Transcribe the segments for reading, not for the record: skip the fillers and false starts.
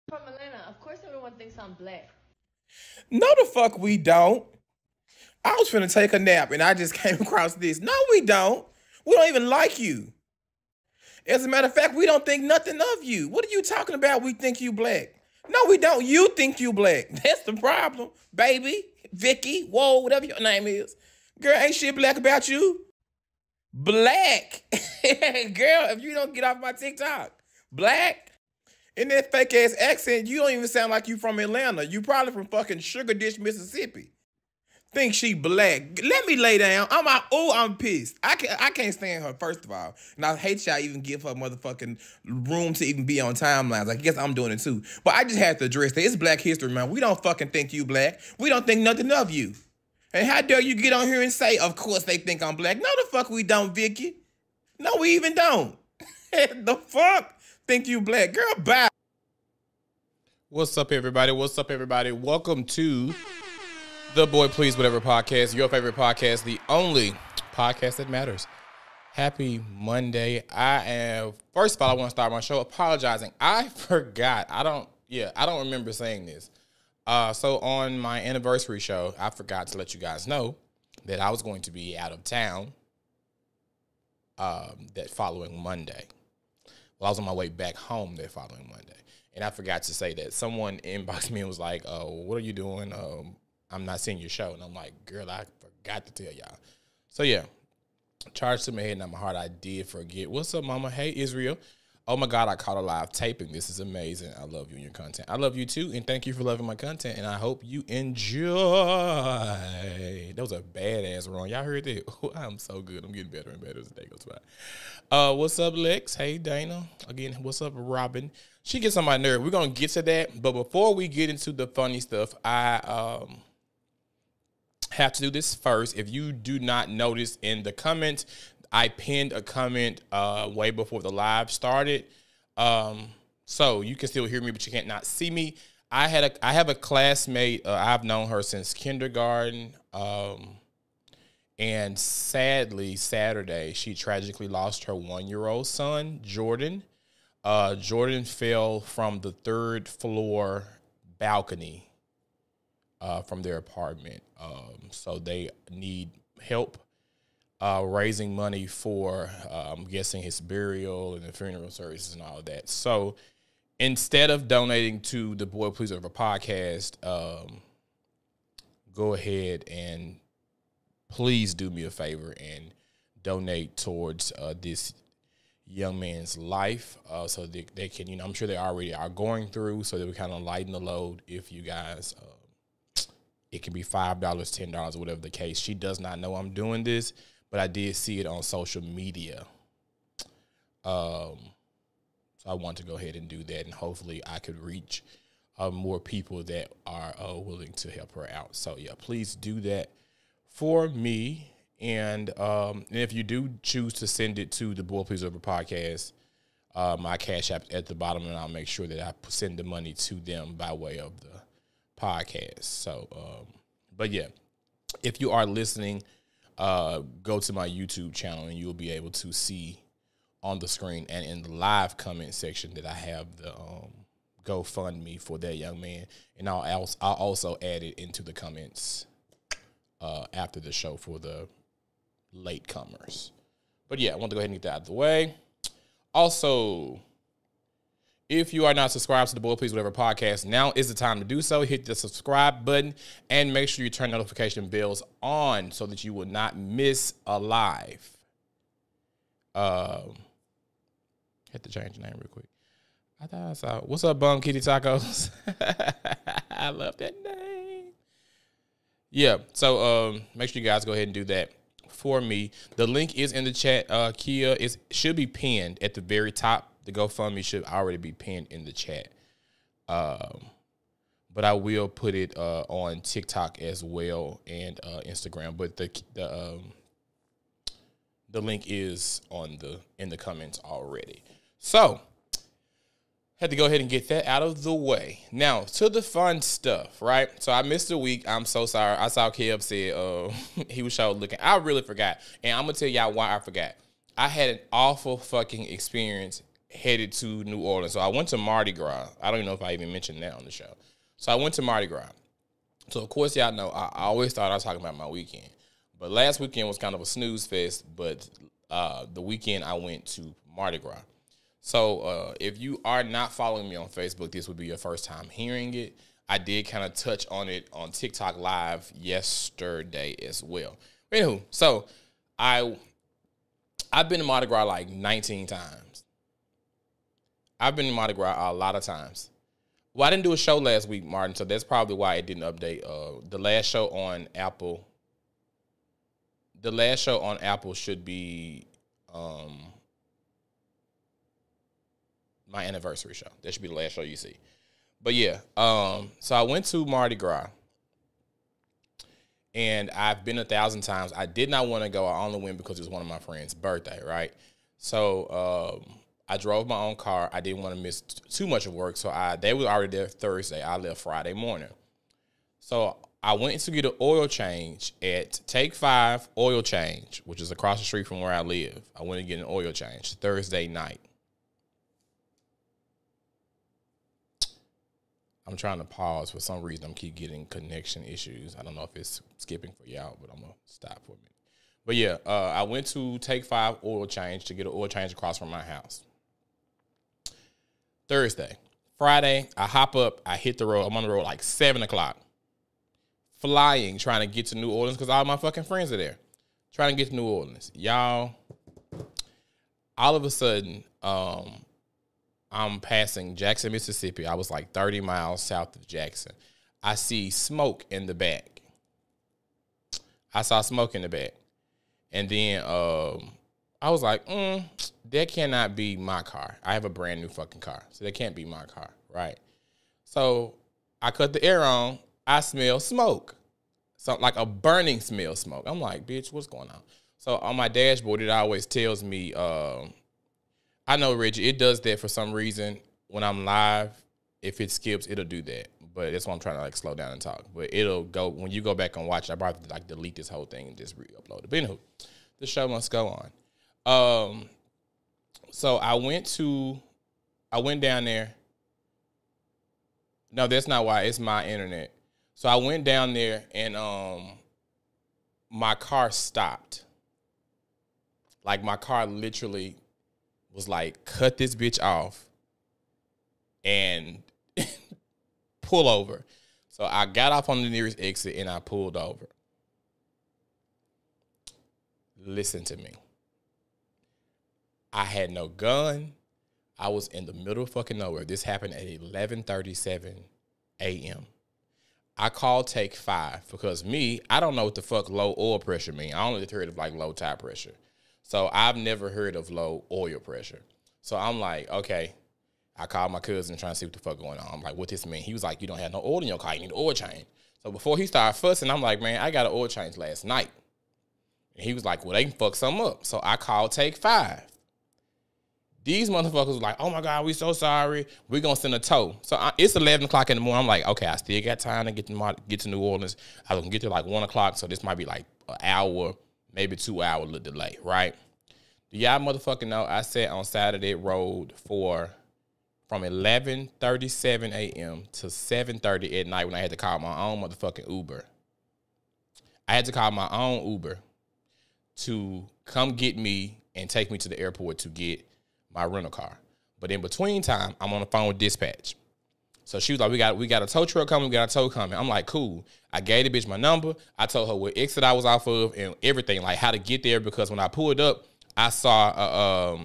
From Atlanta, of course everyone thinks I'm black. No, the fuck we don't. I was finna take a nap and I just came across this. No, we don't. We don't even like you. As a matter of fact, we don't think nothing of you. What are you talking about? We think you black. No, we don't. You think you black. That's the problem. Baby, Vicky, whoa, whatever your name is. Girl, ain't shit black about you. Black. Girl, if you don't get off my TikTok. Black. In that fake ass accent, you don't even sound like you from Atlanta. You probably from fucking Sugar Dish, Mississippi. Think she black. Let me lay down. I'm pissed. I can't stand her, first of all. And I hate y'all even give her motherfucking room to even be on timelines. I guess I'm doing it too. But I just have to address that. It's Black History Month. We don't fucking think you black. We don't think nothing of you. And how dare you get on here and say, of course they think I'm black. No, the fuck we don't, Vicky. No, we even don't. The fuck? Think you black. Girl, bye. What's up, everybody? What's up, everybody? Welcome to the Boy Please Whatever podcast, your favorite podcast, the only podcast that matters. Happy Monday. First of all, I want to start my show apologizing. I forgot. I don't remember saying this. So on my anniversary show, I forgot to let you guys know that I was going to be out of town that following Monday. Well, I was on my way back home that following Monday. And I forgot to say that. Someone inboxed me and was like, "Oh, what are you doing? I'm not seeing your show." And I'm like, "Girl, I forgot to tell y'all." So yeah, charged to my head and not my heart. I did forget. What's up, mama? Hey, Israel. Oh my God, I caught a live taping. This is amazing. I love you and your content. I love you too, and thank you for loving my content. And I hope you enjoy. That was a badass run. Y'all heard that? I'm so good. I'm getting better and better as the day goes by. What's up, Lex? Hey, Dana. Again, what's up, Robin? She gets on my nerve. We're gonna get to that, but before we get into the funny stuff, I have to do this first. If you do not notice in the comments, I pinned a comment way before the live started, so you can still hear me, but you can't not see me. I have a classmate. I've known her since kindergarten, and sadly, Saturday she tragically lost her 1-year-old son, Jordan. Jordan fell from the 3rd floor balcony from their apartment, so they need help raising money for, I'm guessing, his burial and the funeral services and all of that. So instead of donating to the Boy Please Whatever podcast, go ahead and please do me a favor and donate towards this young man's life, so they can, I'm sure they already are going through, so that we kind of lighten the load. If you guys, it can be $5, $10, whatever the case. She does not know I'm doing this, but I did see it on social media. So I want to go ahead and do that, and hopefully I could reach more people that are willing to help her out. So yeah, please do that for me. And if you do choose to send it to the Boy Please Whatever podcast, my Cash App at the bottom, and I'll make sure that I send the money to them by way of the podcast. So, but yeah, if you are listening, go to my YouTube channel and you'll be able to see on the screen and in the live comment section that I have the GoFundMe for that young man, and I'll also add it into the comments after the show for the latecomers. But yeah, I want to go ahead and get that out of the way. Also, if you are not subscribed to the Boy Please Whatever podcast, now is the time to do so. Hit the subscribe button and make sure you turn notification bells on so that you will not miss a live. Had to change the name real quick. I thought I saw. What's up, Bum Kitty Tacos? I love that name. Yeah, so make sure you guys go ahead and do that for me. The link is in the chat. Kia, should be pinned at the very top. The GoFundMe should already be pinned in the chat. But I will put it on TikTok as well and Instagram. But the link is in the comments already. So had to go ahead and get that out of the way. Now, to the fun stuff, right? So I missed a week. I'm so sorry. I saw Kev said he was showing looking. I really forgot. And I'm going to tell y'all why I forgot. I had an awful fucking experience headed to New Orleans. So I went to Mardi Gras. I don't even know if I even mentioned that on the show. So I went to Mardi Gras. So, of course, y'all know, I always thought I was talking about my weekend. But last weekend was kind of a snooze fest, but the weekend I went to Mardi Gras. So if you are not following me on Facebook, this would be your first time hearing it. I did kind of touch on it on TikTok Live yesterday as well. Anywho, so I've been to Mardi Gras like 19 times. I've been to Mardi Gras a lot of times. Well, I didn't do a show last week, Martin, so that's probably why it didn't update. The last show on Apple should be my anniversary show. That should be the last show you see. But yeah, so I went to Mardi Gras, and I've been 1,000 times. I did not want to go. I only went because it was one of my friends' birthday, right? So I drove my own car. I didn't want to miss too much of work, so they were already there Thursday. I left Friday morning. So I went to get an oil change at Take 5 Oil Change, which is across the street from where I live. I went to get an oil change Thursday night. I'm trying to pause. For some reason, I'm keep getting connection issues. I don't know if it's skipping for y'all, but I'm going to stop for a minute. But yeah, I went to Take 5 Oil Change to get an oil change across from my house. Thursday. Friday, I hop up. I hit the road. I'm on the road like 7 o'clock. Flying, trying to get to New Orleans because all my fucking friends are there. Trying to get to New Orleans. Y'all, all of a sudden, I'm passing Jackson, Mississippi. I was like 30 miles south of Jackson. I see smoke in the back. I saw smoke in the back. And then I was like, that cannot be my car. I have a brand new fucking car. So that can't be my car, right? So I cut the air on. I smell smoke. Something like a burning smell smoke. I'm like, bitch, what's going on? So on my dashboard, it always tells me, I know, Reggie, it does that for some reason. When I'm live, if it skips, it'll do that. But that's why I'm trying to like slow down and talk. But it'll go, when you go back and watch, I probably like delete this whole thing and just re-upload it. But anywho, the show must go on. So I went down there. No, that's not why. It's my internet. So I went down there and my car stopped. Like my car literally was like, cut this bitch off and pull over. So I got off on the nearest exit and I pulled over. Listen to me. I had no gun. I was in the middle of fucking nowhere. This happened at 11:37 a.m. I called Take 5 because I don't know what the fuck low oil pressure mean. I only heard of like low tire pressure. So I've never heard of low oil pressure. So I'm like, okay. I called my cousin trying to see what the fuck going on. I'm like, what this mean? He was like, you don't have no oil in your car. You need an oil change. So before he started fussing, I'm like, man, I got an oil change last night. And he was like, well, they can fuck something up. So I called Take 5. These motherfuckers were like, oh, my God, we so sorry. We're going to send a tow. So it's 11 o'clock in the morning. I'm like, okay, I still got time to get to New Orleans. I was going to get there like 1 o'clock, so this might be like an hour, maybe 2 hour delay, right? Do y'all motherfucking know I sat on Saturday road from 11:37 a.m. to 7:30 at night when I had to call my own motherfucking Uber. I had to call my own Uber to come get me and take me to the airport to get my rental car. But in between time, I'm on the phone with dispatch. So she was like, we got a tow truck coming, we got a tow coming. I'm like, cool. I gave the bitch my number. I told her what exit I was off of and everything, like how to get there, because when I pulled up, I saw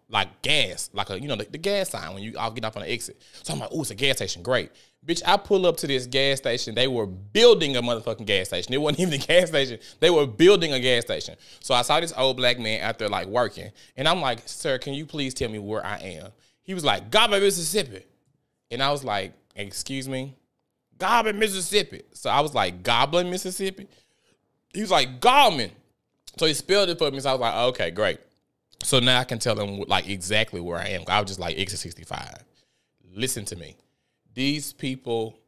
like gas, like the gas sign when I'll get off on the exit. So I'm like, oh, it's a gas station. Great. Bitch, I pull up to this gas station. They were building a motherfucking gas station. It wasn't even a gas station. They were building a gas station. So I saw this old black man out there like working. And I'm like, sir, can you please tell me where I am? He was like, Goblin, Mississippi. And I was like, excuse me? Goblin, Mississippi. So I was like, Goblin, Mississippi? He was like, Goblin. So he spelled it for me. So I was like, okay, great. So now I can tell them like exactly where I am. I was just like exit 65. Listen to me. These people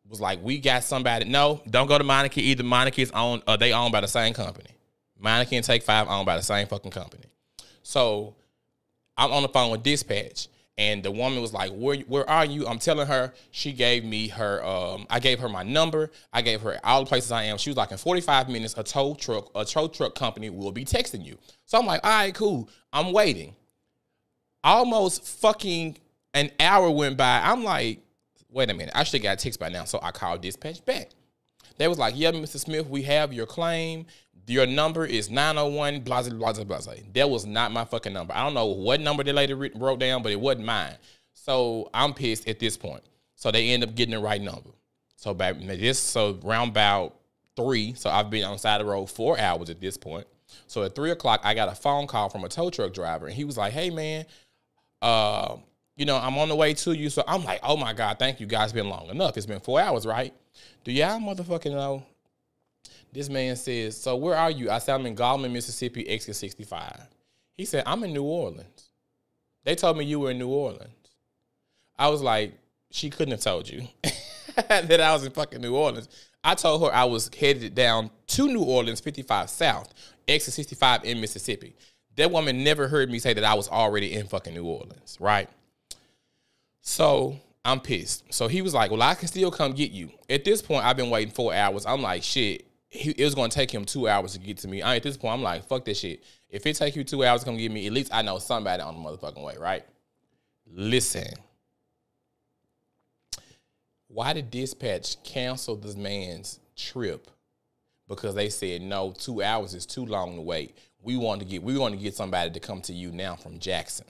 was like, we got somebody. No, don't go to Monarchy either. Monarchy is owned, they owned by the same company. Monarchy and Take 5 owned by the same fucking company. So I'm on the phone with dispatch. And the woman was like, where are you? I'm telling her. She gave me her, I gave her my number. I gave her all the places I am. She was like, in 45 minutes, a tow truck company will be texting you. So I'm like, all right, cool. I'm waiting. Almost fucking an hour went by. I'm like, wait a minute. I should have got a text by now. So I called dispatch back. They was like, yeah, Mr. Smith, we have your claim. Your number is 901, blah, blah, blah, blah. That was not my fucking number. I don't know what number they later wrote down, but it wasn't mine. So I'm pissed at this point. So they end up getting the right number. So round about 3. So I've been on the side of the road 4 hours at this point. So at 3 o'clock, I got a phone call from a tow truck driver. And he was like, hey, man, I'm on the way to you. So I'm like, oh, my God, thank you, guys. It's been long enough. It's been 4 hours, right? Do y'all motherfucking know? This man says, so where are you? I said, I'm in Gallman, Mississippi, exit 65. He said, I'm in New Orleans. They told me you were in New Orleans. I was like, she couldn't have told you that I was in fucking New Orleans. I told her I was headed down to New Orleans, 55 South, exit 65 in Mississippi. That woman never heard me say that I was already in fucking New Orleans, right? So I'm pissed. So he was like, well, I can still come get you. At this point, I've been waiting 4 hours. I'm like, shit. It was going to take him 2 hours to get to me. At this point, I'm like, fuck this shit. If it take you 2 hours to come get me, at least I know somebody on the motherfucking way, right? Listen. Why did dispatch cancel this man's trip? Because they said, no, 2 hours is too long to wait. We want to get somebody to come to you now from Jackson.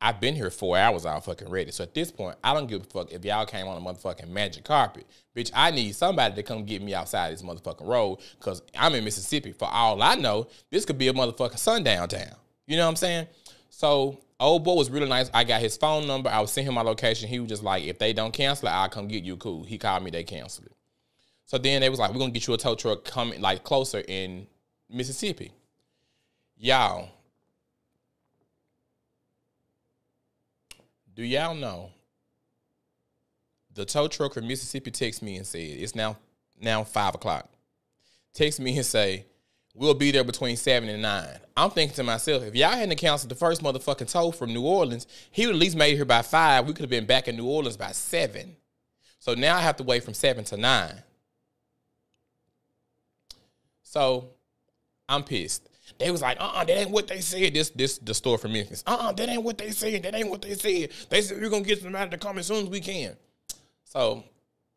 I've been here 4 hours all fucking ready. So at this point, I don't give a fuck if y'all came on a motherfucking magic carpet. Bitch, I need somebody to come get me outside this motherfucking road because I'm in Mississippi. For all I know, this could be a motherfucking sundown town. You know what I'm saying? So old boy was really nice. I got his phone number. I was sending him my location. He was just like, if they don't cancel it, I'll come get you. Cool. He called me. They canceled it. So then they was like, we're going to get you a tow truck coming like closer in Mississippi. Y'all. Do y'all know the tow truck from Mississippi texted me and said, it's now 5 o'clock. Text me and say, we'll be there between 7 and 9. I'm thinking to myself, if y'all hadn't canceled the first motherfucking tow from New Orleans, he would at least made it here by 5. We could have been back in New Orleans by 7. So now I have to wait from 7 to 9. So I'm pissed. They was like, that ain't what they said. This the store from Memphis. That ain't what they said. That ain't what they said. They said we're gonna get somebody to come as soon as we can. So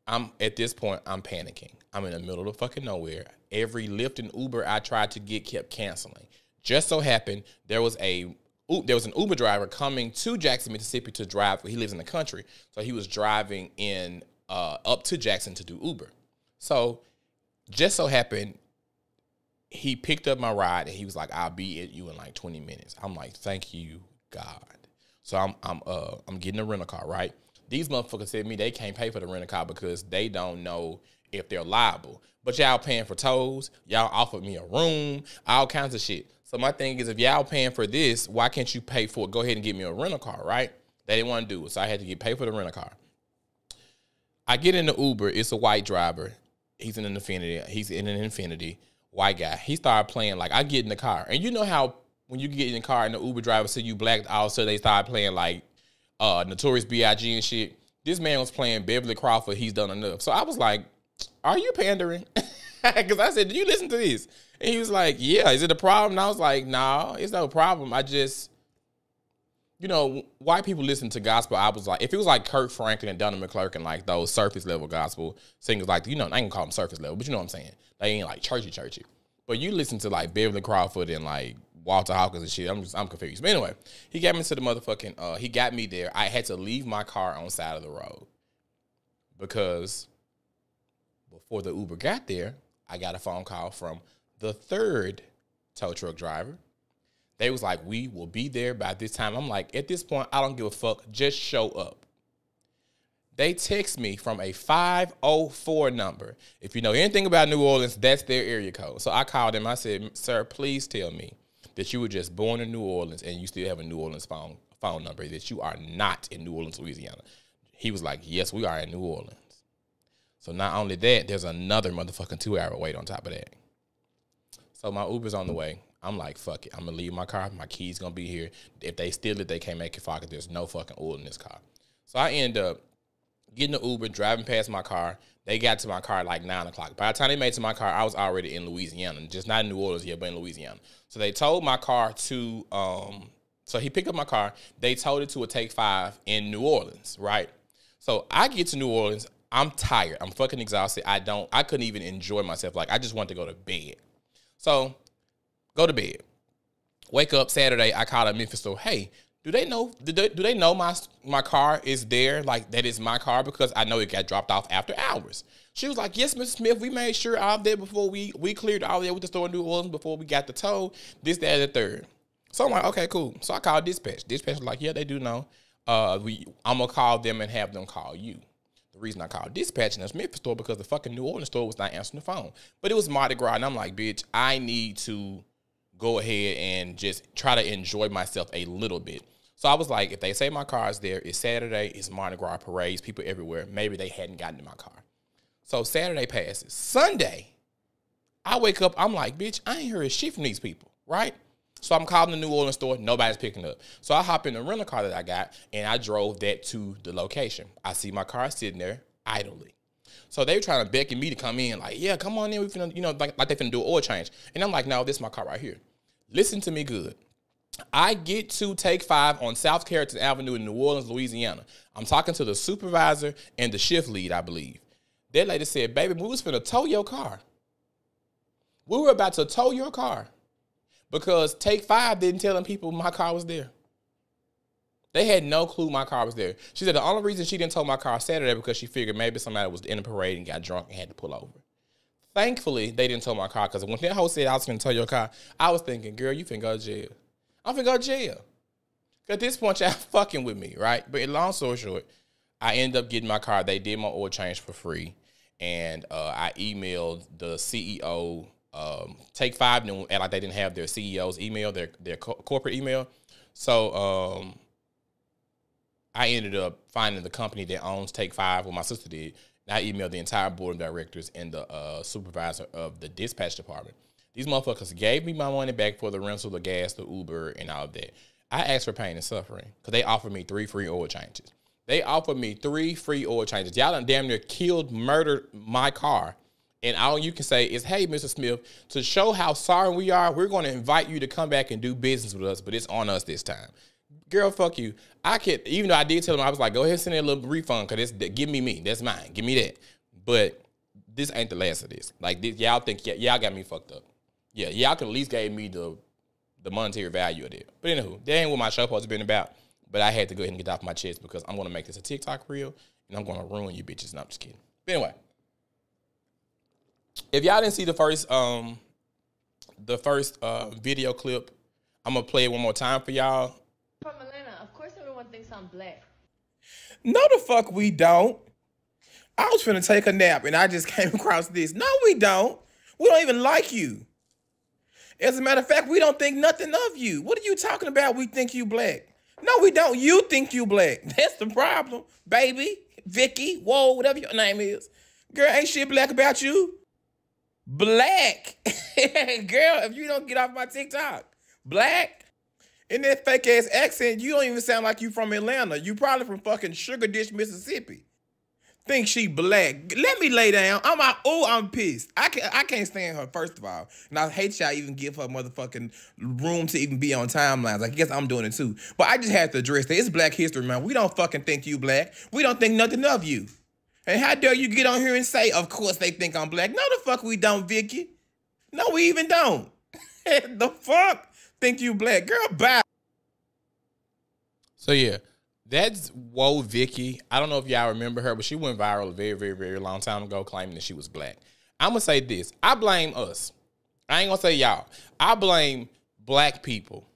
I'm at this point, I'm panicking. I'm in the middle of fucking nowhere. Every Lyft and Uber I tried to get kept canceling. Just so happened there was an Uber driver coming to Jackson, Mississippi to drive. He lives in the country, so he was driving in up to Jackson to do Uber. So just so happened, he picked up my ride and he was like, I'll be at you in like 20 minutes. I'm like, thank you, God. So I'm getting a rental car, right? These motherfuckers said to me they can't pay for the rental car because they don't know if they're liable. But y'all paying for tolls, y'all offered me a room, all kinds of shit. So my thing is, if y'all paying for this, why can't you pay for it? Go ahead and get me a rental car, right? They didn't want to do it, so I had to pay for the rental car. I get in the Uber. It's a white driver. He's in an Infiniti. White guy. He started playing, like, I get in the car. And you know how when you get in the car and the Uber driver see you black, all of a sudden they start playing, like, Notorious B.I.G. and shit. This man was playing Beverly Crawford, He's Done Enough. So I was like, are you pandering? Because I said, do you listen to this? And he was like, yeah, is it a problem? And I was like, no, it's no problem. I just, white people listen to gospel. I was like, if it was like Kirk Franklin and Donna McClurkin and like those surface level gospel singers, like, I ain't gonna call them surface level, but you know what I'm saying? They ain't like churchy. But you listen to like Beverly Crawford and like Walter Hawkins and shit. I'm confused. But anyway, he got me to the motherfucking, he got me there. I had to leave my car on the side of the road because before the Uber got there, I got a phone call from the third tow truck driver. They was like, we will be there by this time. I'm like, at this point, I don't give a fuck. Just show up. They text me from a 504 number. If you know anything about New Orleans, that's their area code. So I called them. I said, sir, please tell me that you were just born in New Orleans and you still have a New Orleans phone number, that you are not in New Orleans, Louisiana. He was like, yes, we are in New Orleans. So not only that, there's another motherfucking 2-hour wait on top of that. So my Uber's on the way. I'm like, fuck it. I'm going to leave my car. My key's going to be here. If they steal it, they can't make it far because there's no fucking oil in this car. So I end up getting the Uber, driving past my car. They got to my car at like 9 o'clock. By the time they made it to my car, I was already in Louisiana. Just not in New Orleans yet, but in Louisiana. So they told my car to, so he picked up my car. They told it to a Take 5 in New Orleans, right? So I get to New Orleans. I'm tired. I'm fucking exhausted. I couldn't even enjoy myself. Like, I just wanted to go to bed. So go to bed. Wake up Saturday. I called up Memphis store. Hey, do they know my car is there? Like, that is my car, because I know it got dropped off after hours. She was like, yes, Mr. Smith, we made sure all of that before we cleared all of that with the store in New Orleans before we got the tow, this, that, and the third. So I'm like, okay, cool. So I called dispatch. Dispatch was like, yeah, they do know. I'm going to call them and have them call you. The reason I called dispatch in the Memphis store because the fucking New Orleans store was not answering the phone. But it was Mardi Gras, and I'm like, bitch, I need to go ahead and just try to enjoy myself a little bit. So I was like, if they say my car is there, it's Saturday, it's Mardi Gras parades, people everywhere. Maybe they hadn't gotten to my car. So Saturday passes. Sunday, I wake up, I'm like, bitch, I ain't heard shit from these people, right? So I'm calling the New Orleans store, nobody's picking up. So I hop in the rental car that I got, and I drove that to the location. I see my car sitting there idly. So they were trying to beckon me to come in, like, yeah, come on in, we finna, like they finna do an oil change. And I'm like, no, this is my car right here. Listen to me good. I get to Take 5 on South Carrollton Avenue in New Orleans, Louisiana. I'm talking to the supervisor and the shift lead, I believe. That lady said, baby, we was finna tow your car. We were about to tow your car because Take 5 didn't tell them people my car was there. They had no clue my car was there. She said the only reason she didn't tow my car Saturday because she figured maybe somebody was in the parade and got drunk and had to pull over. Thankfully, they didn't tow my car, because when that hoe said I was finna tow your car, I was thinking, girl, you finna go to jail. I'm finna go to jail. At this point, y'all fucking with me, right? But long story short, I ended up getting my car. They did my oil change for free. And I emailed the CEO, Take 5, and like they didn't have their CEO's email, their corporate email. So I ended up finding the company that owns Take 5, what my sister did. And I emailed the entire board of directors and the supervisor of the dispatch department. These motherfuckers gave me my money back for the rental, the gas, the Uber, and all of that. I asked for pain and suffering because they offered me 3 free oil changes. They offered me 3 free oil changes. Y'all done damn near murdered my car. And all you can say is, hey, Mr. Smith, to show how sorry we are, we're going to invite you to come back and do business with us, but it's on us this time. Girl, fuck you. Even though I did tell them, I was like, go ahead and send that little refund because give me. That's mine. Give me that. But this ain't the last of this. Like, this, y'all think, y'all got me fucked up. Yeah, y'all can at least gave me the monetary value of it. But anywho, that ain't what my show supposed to been about. But I had to go ahead and get off my chest because I'm going to make this a TikTok reel, and I'm going to ruin you bitches. No, I'm just kidding. But anyway, if y'all didn't see the first video clip, I'm going to play it one more time for y'all. From Atlanta, of course everyone thinks I'm black. No, the fuck we don't. I was finna take a nap, and I just came across this. No, we don't. We don't even like you. As a matter of fact, we don't think nothing of you. What are you talking about? We think you black. No, we don't. You think you black. That's the problem. Baby, Vicky, whoa, whatever your name is. Girl, ain't shit black about you. Black. Girl, if you don't get off my TikTok. Black. In that fake ass accent, you don't even sound like you from Atlanta. You probably from fucking Sugar Dish, Mississippi. Think she black. Let me lay down. I'm pissed. I can't stand her, first of all. And I hate y'all even give her motherfucking room to even be on timelines. I guess I'm doing it too. But I just had to address that. It's Black History Month. We don't fucking think you black. We don't think nothing of you. And how dare you get on here and say, of course they think I'm black. No, the fuck we don't, Vicky. No, we even don't. The fuck? Think you black. Girl, bye. So yeah. That's Whoa Vicky. I don't know if y'all remember her, but she went viral a very, very, very long time ago claiming that she was black. I'm going to say this. I blame us. I ain't going to say y'all. I blame black people.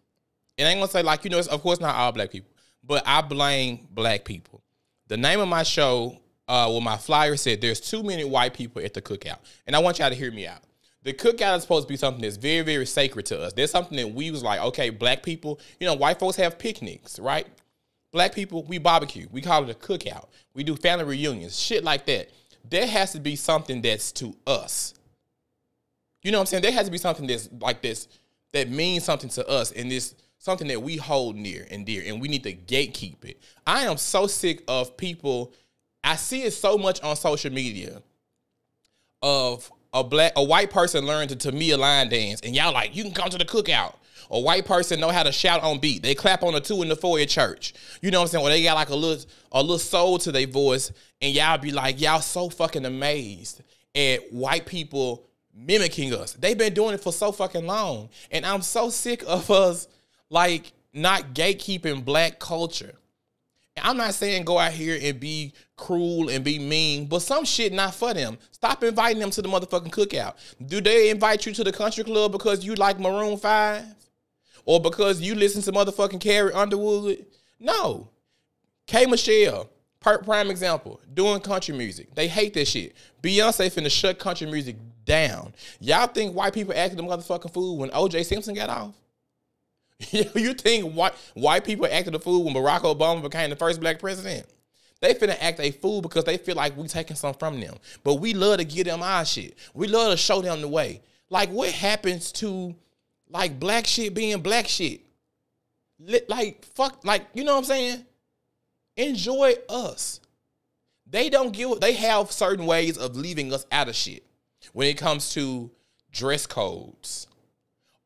And I ain't going to say, like, of course not all black people, but I blame black people. The name of my show, my flyer said, there's too many white people at the cookout. And I want y'all to hear me out. The cookout is supposed to be something that's very, very sacred to us. There's something that we was like, okay, black people, white folks have picnics, right? Black people, we barbecue. We call it a cookout. We do family reunions, shit like that. There has to be something that's to us. You know what I'm saying? There has to be something that's like this that means something to us, and this something that we hold near and dear, and we need to gatekeep it. I am so sick of people. I see it so much on social media of a white person learn to Tamia line dance, and y'all like, you can come to the cookout. A white person know how to shout on beat. They clap on the 2 and the 4 at church. You know what I'm saying? Or they got like a little soul to their voice, and y'all be like, y'all so fucking amazed at white people mimicking us. They've been doing it for so fucking long. And I'm so sick of us like not gatekeeping black culture. I'm not saying go out here and be cruel and be mean, but some shit not for them. Stop inviting them to the motherfucking cookout. Do they invite you to the country club because you like Maroon 5? Or because you listen to motherfucking Carrie Underwood? No. K. Michelle, prime example, doing country music. They hate that shit. Beyonce finna shut country music down. Y'all think white people acted the motherfucking fool when O.J. Simpson got off? You think white people acted a fool when Barack Obama became the first black president? They finna act a fool because they feel like we taking something from them. But we love to give them our shit. We love to show them the way. Like, what happens to, like, black shit being black shit? Like, fuck, like, you know what I'm saying? Enjoy us. They have certain ways of leaving us out of shit when it comes to dress codes,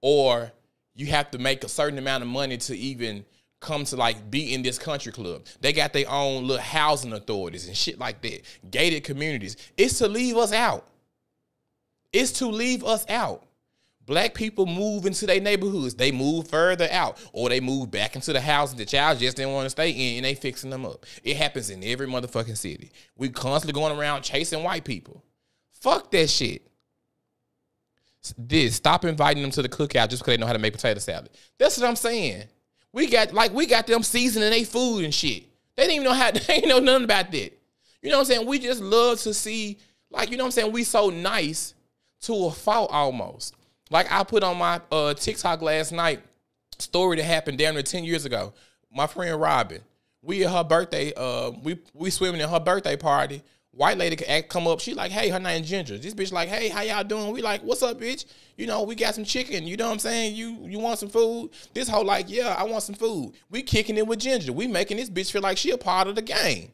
or you have to make a certain amount of money to even come to like be in this country club. They got their own little housing authorities and shit like that. Gated communities. It's to leave us out. It's to leave us out. Black people move into their neighborhoods. They move further out, or they move back into the houses that y'all just didn't want to stay in, and they fixing them up. It happens in every motherfucking city. We constantly going around chasing white people. Fuck that shit. Stop inviting them to the cookout just because they know how to make potato salad. That's what I'm saying. We got them seasoning their food and shit. They didn't even know they ain't know nothing about that. You know what I'm saying? We just love to see, like, you know what I'm saying? We so nice to a fault almost. Like, I put on my TikTok last night story that happened damn near 10 years ago. My friend Robin, we at her birthday, we swimming in her birthday party. White lady come up. She like, hey, her name Ginger. This bitch like, hey, how y'all doing? We like, what's up, bitch? You know, we got some chicken. You know what I'm saying? You want some food? This whole like, yeah, I want some food. We kicking it with Ginger. We making this bitch feel like she a part of the game.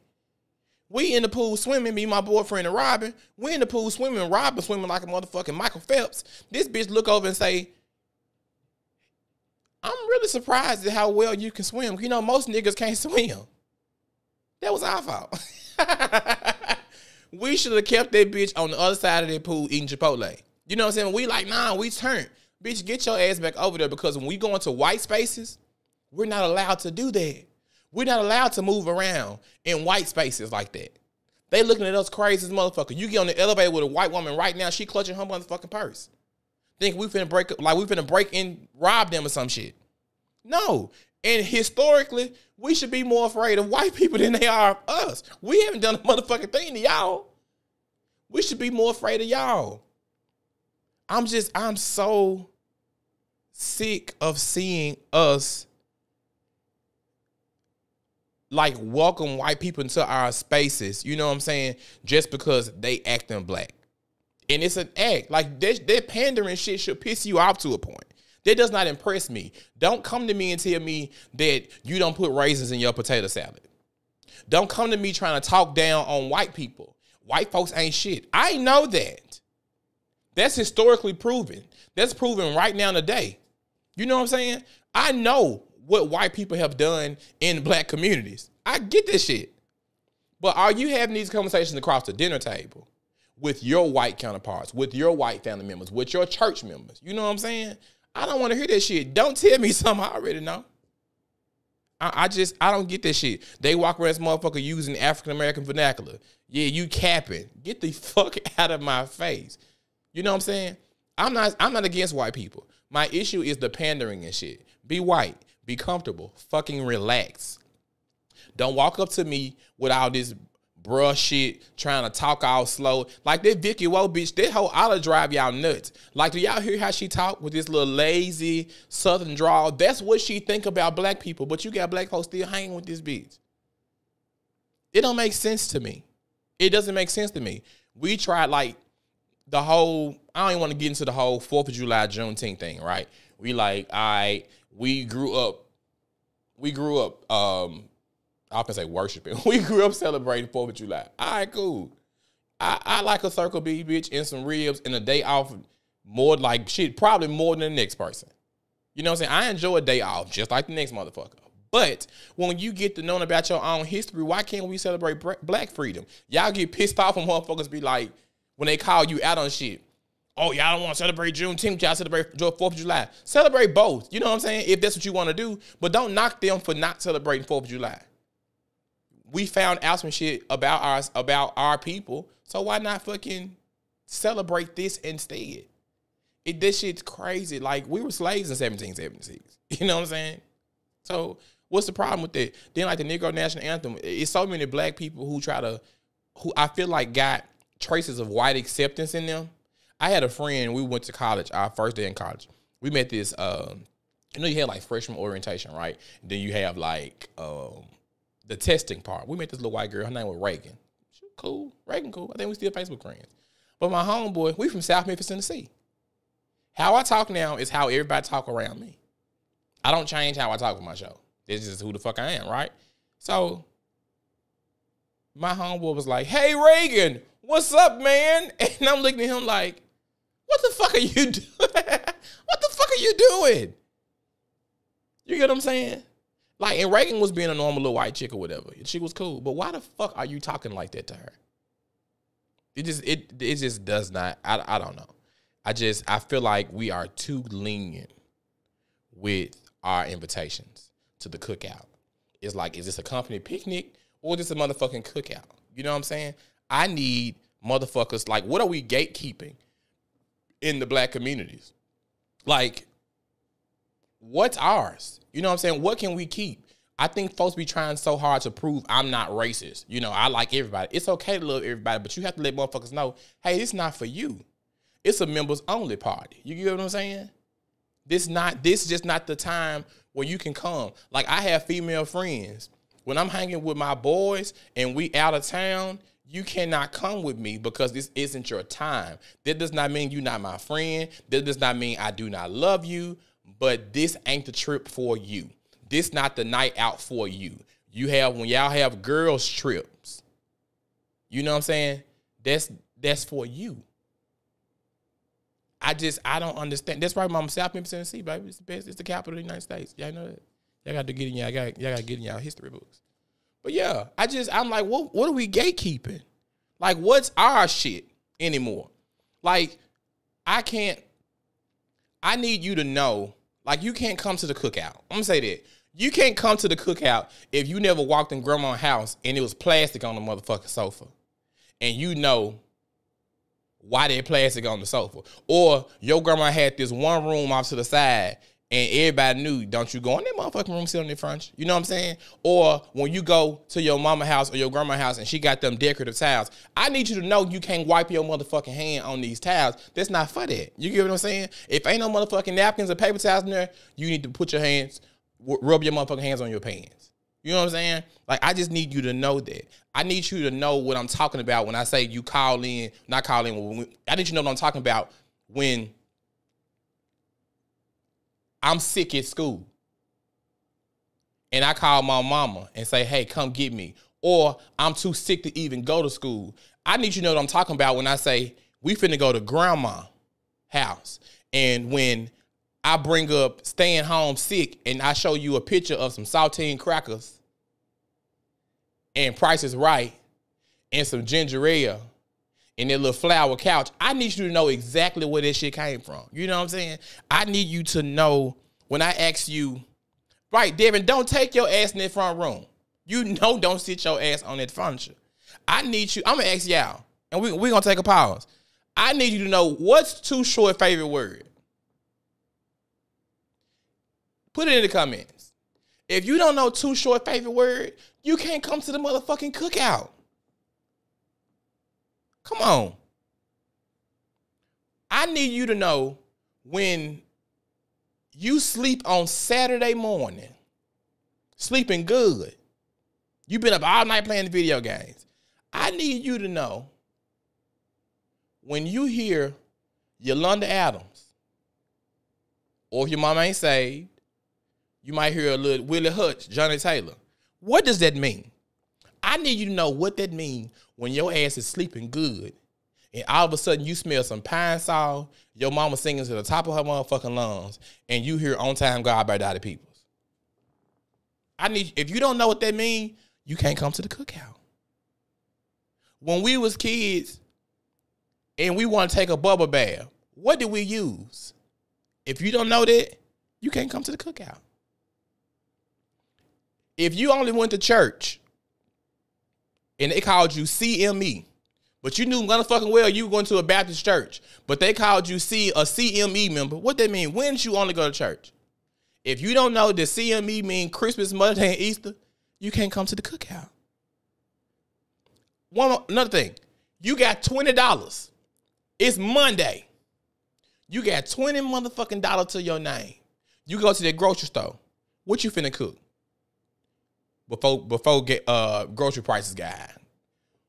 We in the pool swimming, me, my boyfriend, and Robin. We in the pool swimming. Robin swimming like a motherfucking Michael Phelps. This bitch look over and say, I'm really surprised at how well you can swim. You know, most niggas can't swim. That was our fault. We should have kept that bitch on the other side of that pool eating Chipotle. You know what I'm saying? We like, nah, we turned. Bitch, get your ass back over there, because when we go into white spaces, we're not allowed to do that. We're not allowed to move around in white spaces like that. They looking at us crazy as motherfucker. You get on the elevator with a white woman right now, she clutching her motherfucking purse. Think we finna break and rob them or some shit. No. And historically, we should be more afraid of white people than they are of us. We haven't done a motherfucking thing to y'all. We should be more afraid of y'all. I'm so sick of seeing us like welcome white people into our spaces, you know what I'm saying, just because they acting black. And it's an act. Like, that pandering shit should piss you off to a point. That does not impress me. Don't come to me and tell me that you don't put raisins in your potato salad. Don't come to me trying to talk down on white people. White folks ain't shit. I know that. That's historically proven. That's proven right now today. You know what I'm saying? I know what white people have done in black communities. I get this shit. But are you having these conversations across the dinner table with your white counterparts, with your white family members, with your church members? You know what I'm saying? I don't want to hear that shit. Don't tell me something I already know. I don't get that shit. They walk around this motherfucker using African-American vernacular. Yeah, you capping. Get the fuck out of my face. You know what I'm saying? I'm not against white people. My issue is the pandering and shit. Be white. Be comfortable. Fucking relax. Don't walk up to me with all this bruh shit, trying to talk all slow. Like that Vicky Woe bitch, that whole oughta drive y'all nuts. Like, do y'all hear how she talk with this little lazy southern drawl? That's what she think about black people, but you got black folks still hanging with this bitch. It don't make sense to me. It doesn't make sense to me. We tried, like, the whole, I don't even want to get into the whole 4th of July, Juneteenth thing, right? We like, all right, we grew up, I can say worshiping. We grew up celebrating 4th of July. All right, cool. I like a Circle B, bitch, and some ribs and a day off more like shit, probably more than the next person. You know what I'm saying? I enjoy a day off just like the next motherfucker. But when you get to knowing about your own history, why can't we celebrate black freedom? Y'all get pissed off when motherfuckers be like, when they call you out on shit. Oh, y'all don't want to celebrate Juneteenth, y'all celebrate 4th of July. Celebrate both. You know what I'm saying? If that's what you want to do. But don't knock them for not celebrating 4th of July. We found out some shit about our people. So why not fucking celebrate this instead? This shit's crazy. Like, we were slaves in 1776. You know what I'm saying? So what's the problem with that? Then like the Negro National Anthem, it's so many black people who I feel like got traces of white acceptance in them. I had a friend, we went to college, our first day in college. We met this, you know, you had like freshman orientation, right? Then you have like the testing part. We met this little white girl, her name was Reagan. She was cool, Reagan cool. I think we still Facebook friends. But my homeboy, we from South Memphis, Tennessee. How I talk now is how everybody talk around me. I don't change how I talk on my show. This is who the fuck I am, right? So my homeboy was like, hey, Reagan, what's up, man? And I'm looking at him like, what the fuck are you doing? What the fuck are you doing? You get what I'm saying? Like, and Reagan was being a normal little white chick or whatever. She was cool. But why the fuck are you talking like that to her? It just does not, I don't know. I feel like we are too lenient with our invitations to the cookout. It's like, is this a company picnic or is this a motherfucking cookout? You know what I'm saying? I need motherfuckers, like, what are we gatekeeping in the black communities? Like, what's ours? You know what I'm saying? What can we keep? I think folks be trying so hard to prove I'm not racist. You know, I like everybody. It's okay to love everybody, but you have to let motherfuckers know, hey, it's not for you. It's a members only party. You get what I'm saying? This is just not the time where you can come. Like, I have female friends. When I'm hanging with my boys and we out of town, you cannot come with me because this isn't your time. That does not mean you're not my friend. That does not mean I do not love you, but this ain't the trip for you. This not the night out for you. When y'all have girls trips, you know what I'm saying? That's for you. I don't understand. That's right, Mama. South Memphis, Tennessee, baby. It's the best. It's the capital of the United States. Y'all know that. Y'all got to get in y'all got to get in y'all history books. But yeah, I'm like, what are we gatekeeping? Like, what's our shit anymore? Like, I need you to know, like, you can't come to the cookout. I'm gonna say that. You can't come to the cookout if you never walked in grandma's house and it was plastic on the motherfucking sofa. And you know why there's plastic on the sofa. Or your grandma had this one room off to the side and everybody knew, don't you go in that motherfucking room, sit on the front. You know what I'm saying? Or when you go to your mama house or your grandma house and she got them decorative towels, I need you to know you can't wipe your motherfucking hand on these towels. That's not for that. You get what I'm saying? If ain't no motherfucking napkins or paper towels in there, you need to put your hands, rub your motherfucking hands on your pants. You know what I'm saying? Like, I just need you to know that. I need you to know what I'm talking about when I say you call in, not call in. I need you to know what I'm talking about when I'm sick at school and I call my mama and say, hey, come get me. Or I'm too sick to even go to school. I need you to know what I'm talking about when I say we finna go to grandma's house. And when I bring up staying home sick and I show you a picture of some saltine crackers and Price is Right and some ginger ale and that little flower couch, I need you to know exactly where this shit came from. You know what I'm saying? I need you to know when I ask you, right, Devin, don't take your ass in that front room. You know don't sit your ass on that furniture. I need you, I'm going to ask y'all, and we're going to take a pause. I need you to know what's Too Short favorite word. Put it in the comments. If you don't know Too Short favorite word, you can't come to the motherfucking cookout. Come on. I need you to know when you sleep on Saturday morning, sleeping good, you've been up all night playing video games. I need you to know when you hear Yolanda Adams, or if your mama ain't saved, you might hear a little Willie Hutch, Johnny Taylor. What does that mean? I need you to know what that means when your ass is sleeping good and all of a sudden you smell some pine sol, your mama singing to the top of her motherfucking lungs, and you hear On Time God by Dottie Peoples. If you don't know what that means, you can't come to the cookout. When we was kids and we want to take a bubble bath, what did we use? If you don't know that, you can't come to the cookout. If you only went to church and they called you CME, but you knew motherfucking well you were going to a Baptist church, but they called you a CME member, what that mean? When did you only go to church? If you don't know that CME mean Christmas, Mother's Day, and Easter, you can't come to the cookout. Another thing, you got $20. It's Monday. You got $20 motherfucking dollars to your name. You go to that grocery store. What you finna cook? Before grocery prices got high.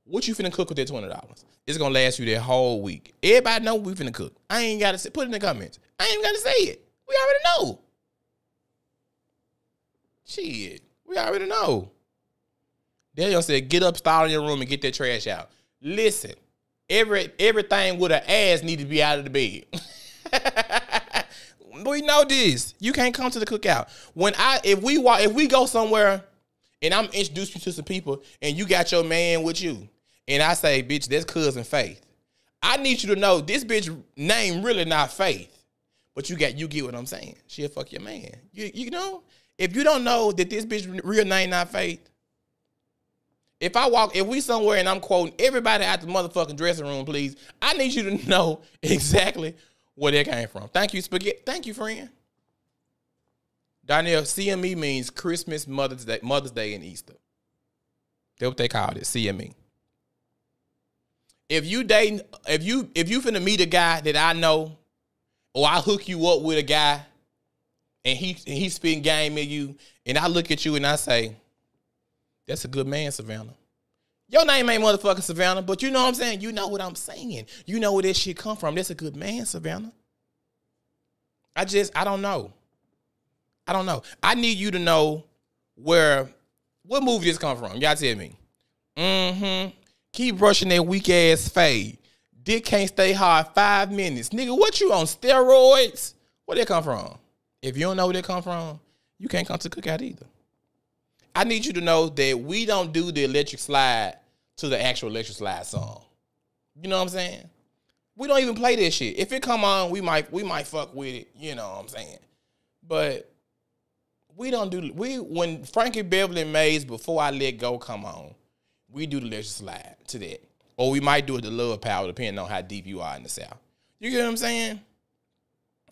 What you finna cook with that $20? It's gonna last you that whole week. Everybody know what we finna cook. I ain't gotta say, put it in the comments. I ain't even gotta say it. We already know. Shit, we already know. Daniel said, get up, start in your room, and get that trash out. Listen, everything with an ass need to be out of the bed. We know this. You can't come to the cookout. If we go somewhere and I'm introducing you to some people and you got your man with you, and I say, bitch, that's cousin Faith. I need you to know this bitch name really not Faith. But you get what I'm saying. She'll fuck your man. You know? If you don't know that this bitch real name not Faith, if we somewhere and I'm quoting everybody out the motherfucking dressing room, please, I need you to know exactly where that came from. Thank you, Spaghetti. Thank you, friend. Donnell, CME means Christmas, Mother's Day, and Easter. That's what they called it, CME. If you finna meet a guy that I know, or I hook you up with a guy, and he's spitting game at you, and I look at you and I say, that's a good man, Savannah. Your name ain't motherfucking Savannah, but you know what I'm saying? You know what I'm saying. You know where this shit come from. That's a good man, Savannah. I don't know. I don't know. I need you to know what movie this come from. Y'all tell me. Keep brushing that weak ass fade. Dick can't stay hard 5 minutes. Nigga, what you on, steroids? Where that come from? If you don't know where that come from, you can't come to Cookout either. I need you to know that we don't do the electric slide to the actual electric slide song. You know what I'm saying? We don't even play this shit. If it come on, we might fuck with it. You know what I'm saying? But we don't do when Frankie Beverly and Mays Before I Let Go come on, we do the electric slide to that. Or we might do it to Love Power, depending on how deep you are in the South. You get what I'm saying?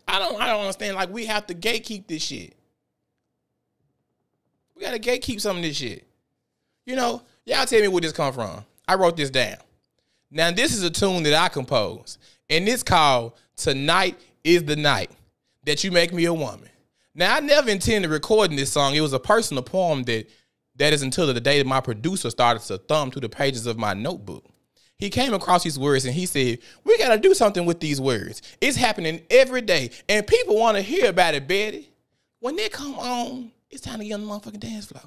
I don't understand. Like, we have to gatekeep this shit. We got to gatekeep some of this shit. You know, y'all tell me where this come from. I wrote this down. Now, this is a tune that I composed, and it's called Tonight is the Night That You Make Me a Woman. Now, I never intended recording this song. It was a personal poem that is until the day that my producer started to thumb through the pages of my notebook. He came across these words, and he said, we got to do something with these words. It's happening every day, and people want to hear about it, Betty. When they come on, it's time to get on the motherfucking dance floor.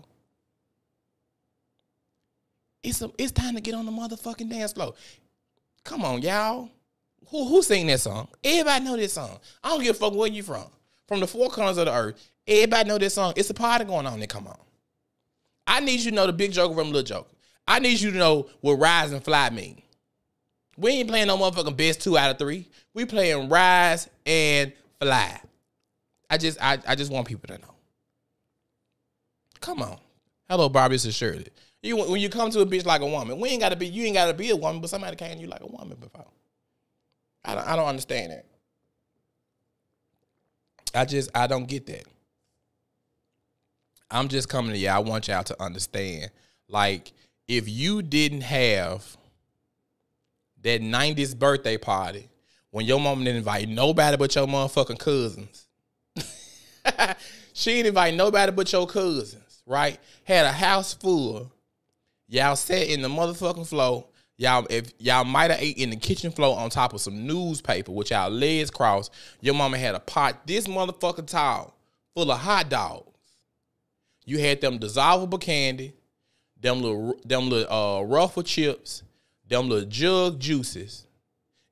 It's time to get on the motherfucking dance floor. Come on, y'all. Who sing that song? Everybody know this song. I don't give a fuck where you from. From the four corners of the earth, everybody know this song. It's a party going on that come on. I need you to know the big joker from Little Joker. I need you to know what rise and fly mean. We ain't playing no motherfucking best 2 out of 3. We playing rise and fly. I just want people to know. Come on. Hello, Barbie, this is Shirley. When you come to a bitch like a woman, you ain't gotta be a woman, but somebody came to you like a woman before. I don't understand that. I don't get that. I'm just coming to y'all. I want y'all to understand. Like, if you didn't have that 90s birthday party when your mama didn't invite nobody but your motherfucking cousins. She didn't invite nobody but your cousins, right? Had a house full. Y'all sat in the motherfucking floor. If y'all might have ate in the kitchen floor on top of some newspaper with y'all legs crossed, your mama had a pot this motherfucking tall full of hot dogs. You had them dissolvable candy, them little Ruffle chips, them little jug juices.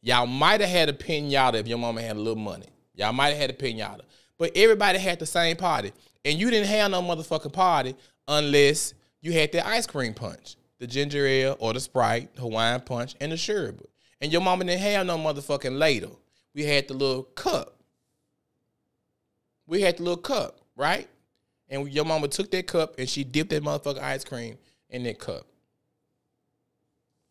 Y'all might have had a pinata if your mama had a little money. Y'all might have had a pinata. But everybody had the same party. And you didn't have no motherfucking party unless you had that ice cream punch. The ginger ale or the Sprite, Hawaiian punch, and the sherbet. And your mama didn't have no motherfucking ladle. We had the little cup. Right? And your mama took that cup and she dipped that motherfucking ice cream in that cup.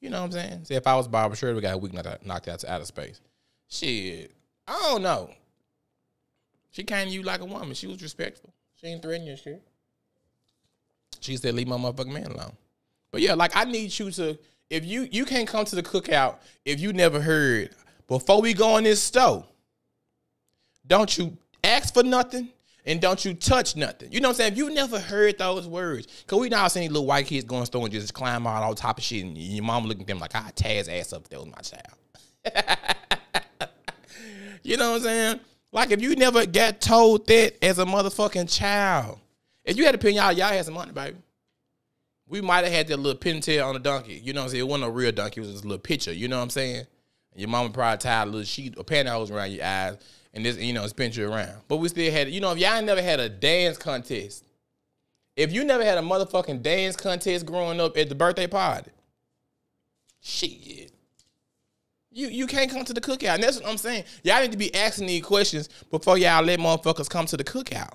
You know what I'm saying? See, if I was Barbara, sure we got a week knocked out to outer space. Shit, I don't know. She came to you like a woman. She was respectful. She ain't threatening your shit. She said, leave my motherfucking man alone. But yeah, like I need you to, if you can't come to the cookout if you never heard, before we go in this store, don't you ask for nothing and don't you touch nothing. You know what I'm saying? If you never heard those words, because we now seen these little white kids go in the store and just climb out on top of shit and your mama looking at them like, I'd tear his ass up if that was my child. You know what I'm saying? Like if you never got told that as a motherfucking child, if you had a pin, y'all had some money, baby. We might have had that little pintail on the donkey. You know what I'm saying? It wasn't a real donkey. It was just a little picture. You know what I'm saying? And your mama probably tied a little sheet or pantyhose around your eyes and this, you know, spin you around. But we still had, you know, if y'all never had a dance contest, if you never had a motherfucking dance contest growing up at the birthday party, shit. You can't come to the cookout. And that's what I'm saying. Y'all need to be asking these questions before y'all let motherfuckers come to the cookout.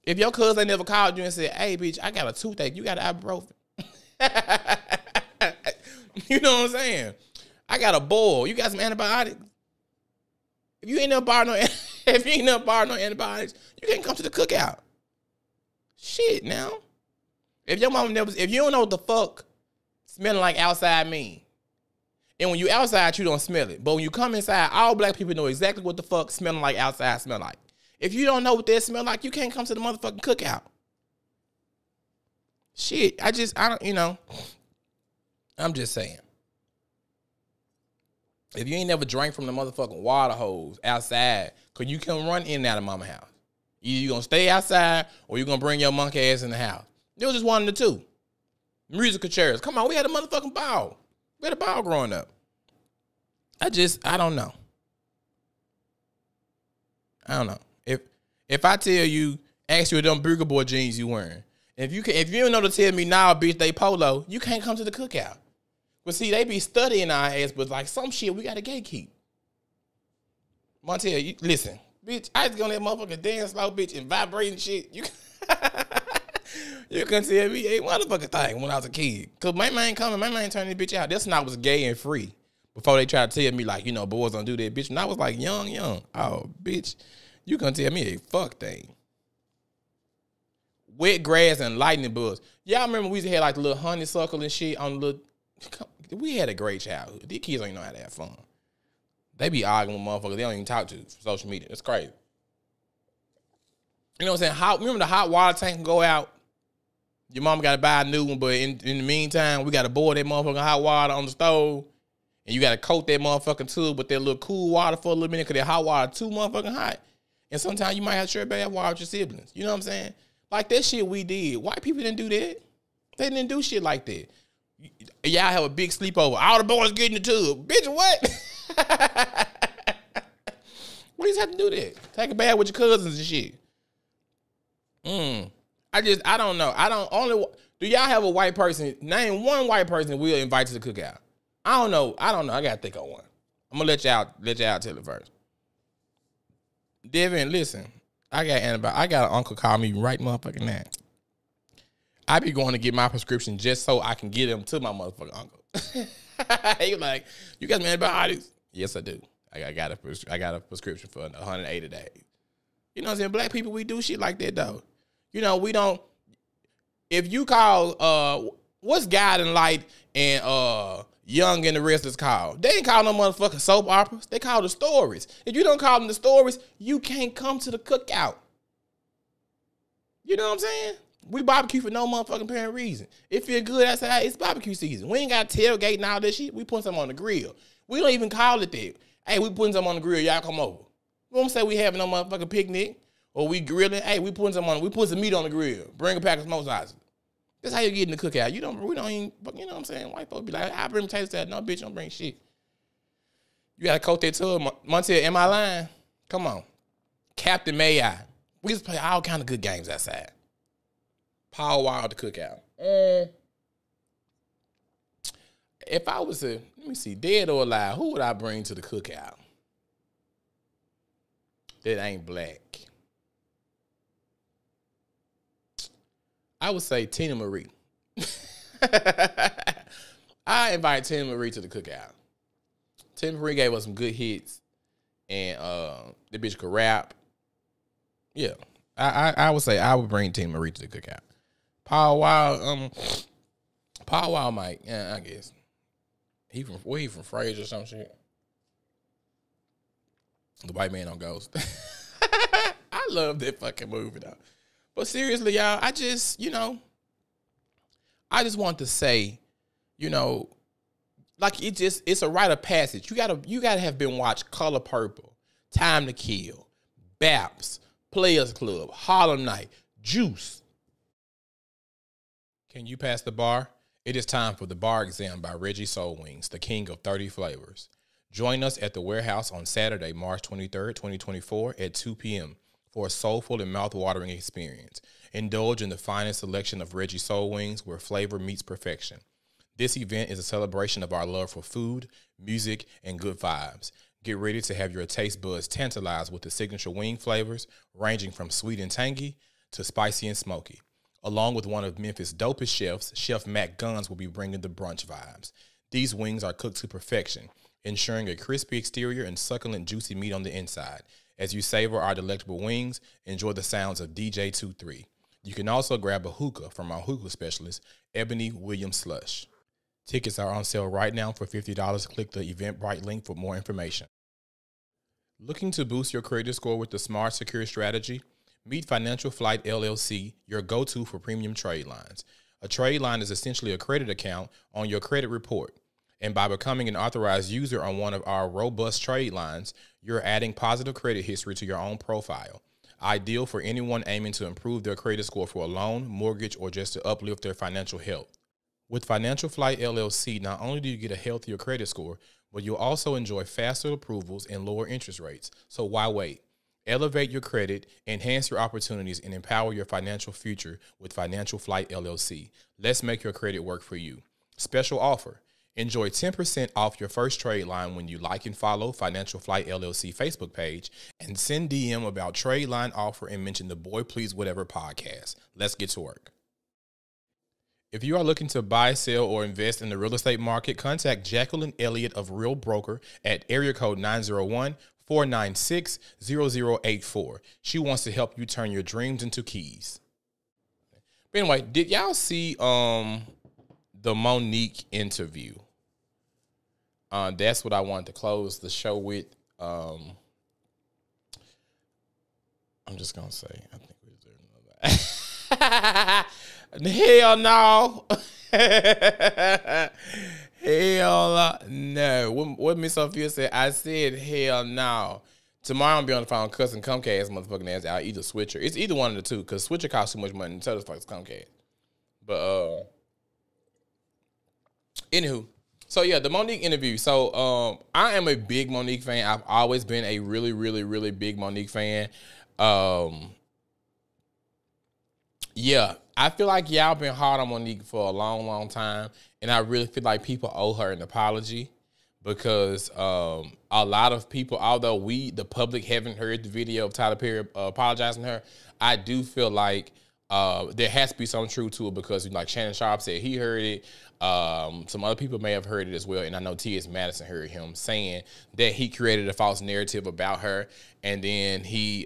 If your cousin ain't never called you and said, hey, bitch, I got a toothache. You got an ibuprofen. You know what I'm saying? I got a boil. You got some antibiotics. If you ain't never borrowed no antibiotics, you can't come to the cookout. Shit, now. If your mama if you don't know what the fuck smelling like outside mean, and when you outside, you don't smell it. But when you come inside, all black people know exactly what the fuck smelling like outside smell like. If you don't know what that smell like, you can't come to the motherfucking cookout. Shit, I don't, you know, I'm just saying. If you ain't never drank from the motherfucking water hose outside, cause you can run in and out of mama's house. Either you gonna stay outside or you gonna bring your monkey ass in the house. It was just one of the two. Musical chairs. Come on, we had a motherfucking ball. We had a ball growing up. I don't know. I don't know. If I tell you, ask you what them Burger Boy jeans you wearing, if you don't know to tell me now, bitch, they polo, you can't come to the cookout. But see, they be studying our ass, but like some shit, we got to gatekeep. Montel, listen, bitch, I just gonna let motherfucker dance slow, bitch, and vibrate and shit. You couldn't tell me a motherfucking thing when I was a kid. Cause my man coming, my man turning this bitch out. That's when I was gay and free. Before they tried to tell me like, you know, boys don't do that, bitch. And I was like young. Oh, bitch. You gonna tell me a fuck thing. Wet grass and lightning bugs. Y'all remember we used to have like the little honeysuckle and shit on the little. We had a great childhood. These kids don't even know how to have fun. They be arguing with motherfuckers they don't even talk to for social media. It's crazy. You know what I'm saying? Remember the hot water tank can go out? Your mama got to buy a new one, but in the meantime, we got to boil that motherfucking hot water on the stove. And you got to coat that motherfucking tube with that little cool water for a little minute because that hot water too motherfucking hot. And sometimes you might have to share bath water with your siblings. You know what I'm saying? Like that shit we did. White people didn't do that. They didn't do shit like that. Y'all have a big sleepover. All the boys get in the tub. Bitch, what? What do you have to do that? Take a bath with your cousins and shit. I don't know. Do y'all have a white person? Name one white person we'll invite to the cookout. I don't know. I gotta think of one. I'm gonna let y'all tell it first. Devin, listen. I got an uncle call me right motherfucking now. I be going to get my prescription just so I can get them to my motherfucking uncle. He like, you got some antibiotics? Yes, I do. I got a prescription for 180 days. You know what I'm saying? Black people, we do shit like that though. You know, we don't. If you call what's Guiding Light and Young and the rest is called. They ain't call no motherfucking soap operas. They call the stories. If you don't call them the stories, you can't come to the cookout. You know what I'm saying? We barbecue for no motherfucking apparent reason. It feel good outside. It's barbecue season. We ain't got tailgate and all that shit. We put something on the grill. We don't even call it that. Hey, we putting something on the grill. Y'all come over. We don't say we having no motherfucking picnic or we grilling. Hey, we putting some meat on the grill. Bring a pack of smoked sausage. That's how you get in the cookout. We don't even, you know what I'm saying? White folks be like, I bring potato salad. No, bitch, don't bring shit. You got to coat that tub. Montel, am I lying? Come on. Captain May I. We just play all kind of good games outside. Power Wild the cookout. If I was to, let me see, dead or alive, who would I bring to the cookout that ain't black? I would say Tina Marie. I invite Tina Marie to the cookout. Tina Marie gave us some good hits, and the bitch could rap. Yeah, I would say I would bring Tina Marie to the cookout. Power Wild might, yeah, I guess. He from Frasier or some shit. The White Man on Ghost. I love that fucking movie though. But seriously, y'all, I just want to say, like it's a rite of passage. You gotta have been watched Color Purple, Time to Kill, Baps, Players Club, Harlem Night, Juice. Can you pass the bar? It is time for the bar exam by Reggie Soul Wings, the king of 30 flavors. Join us at the warehouse on Saturday, March 23rd, 2024 at 2 p.m. for a soulful and mouth-watering experience. Indulge in the finest selection of Reggie Soul Wings where flavor meets perfection. This event is a celebration of our love for food, music, and good vibes. Get ready to have your taste buds tantalized with the signature wing flavors ranging from sweet and tangy to spicy and smoky. Along with one of Memphis' dopest chefs, Chef Mac Guns will be bringing the brunch vibes. These wings are cooked to perfection, ensuring a crispy exterior and succulent juicy meat on the inside. As you savor our delectable wings, enjoy the sounds of DJ 23. You can also grab a hookah from our hookah specialist, Ebony Williams Slush. Tickets are on sale right now for $50. Click the Eventbrite link for more information. Looking to boost your credit score with the Smart Secure strategy? Meet Financial Flight LLC, your go-to for premium trade lines. A trade line is essentially a credit account on your credit report. And by becoming an authorized user on one of our robust trade lines, you're adding positive credit history to your own profile. Ideal for anyone aiming to improve their credit score for a loan, mortgage, or just to uplift their financial health. With Financial Flight LLC, not only do you get a healthier credit score, but you'll also enjoy faster approvals and lower interest rates. So why wait? Elevate your credit, enhance your opportunities, and empower your financial future with Financial Flight LLC. Let's make your credit work for you. Special offer. Enjoy 10% off your first trade line when you like and follow Financial Flight LLC Facebook page and send DM about trade line offer and mention the Boy Please Whatever podcast. Let's get to work. If you are looking to buy, sell, or invest in the real estate market, contact Jacqueline Elliott of Real Broker at area code 901-496-0084. She wants to help you turn your dreams into keys. But anyway, did y'all see the Monique interview? That's what I wanted to close the show with. I'm just gonna say, I think we deserve another. Hell no. Hell no. What Miss Sophia said, I said hell no. Tomorrow I'm be on the phone cussing Comcast motherfucking ass out, either Switcher. It's either one of the two, because Switcher costs too much money and so does fucking Comcast. But anywho, so yeah, the Monique interview. So I am a big Monique fan. I've always been a really, really, really big Monique fan. Yeah, I feel like y'all been hard on Monique for a long, long time, and I really feel like people owe her an apology because a lot of people, although the public, haven't heard the video of Tyler Perry apologizing to her, I do feel like there has to be some truth to it because, like Shannon Sharp said, he heard it. Some other people may have heard it as well, and I know T.S. Madison heard him saying that he created a false narrative about her, and then he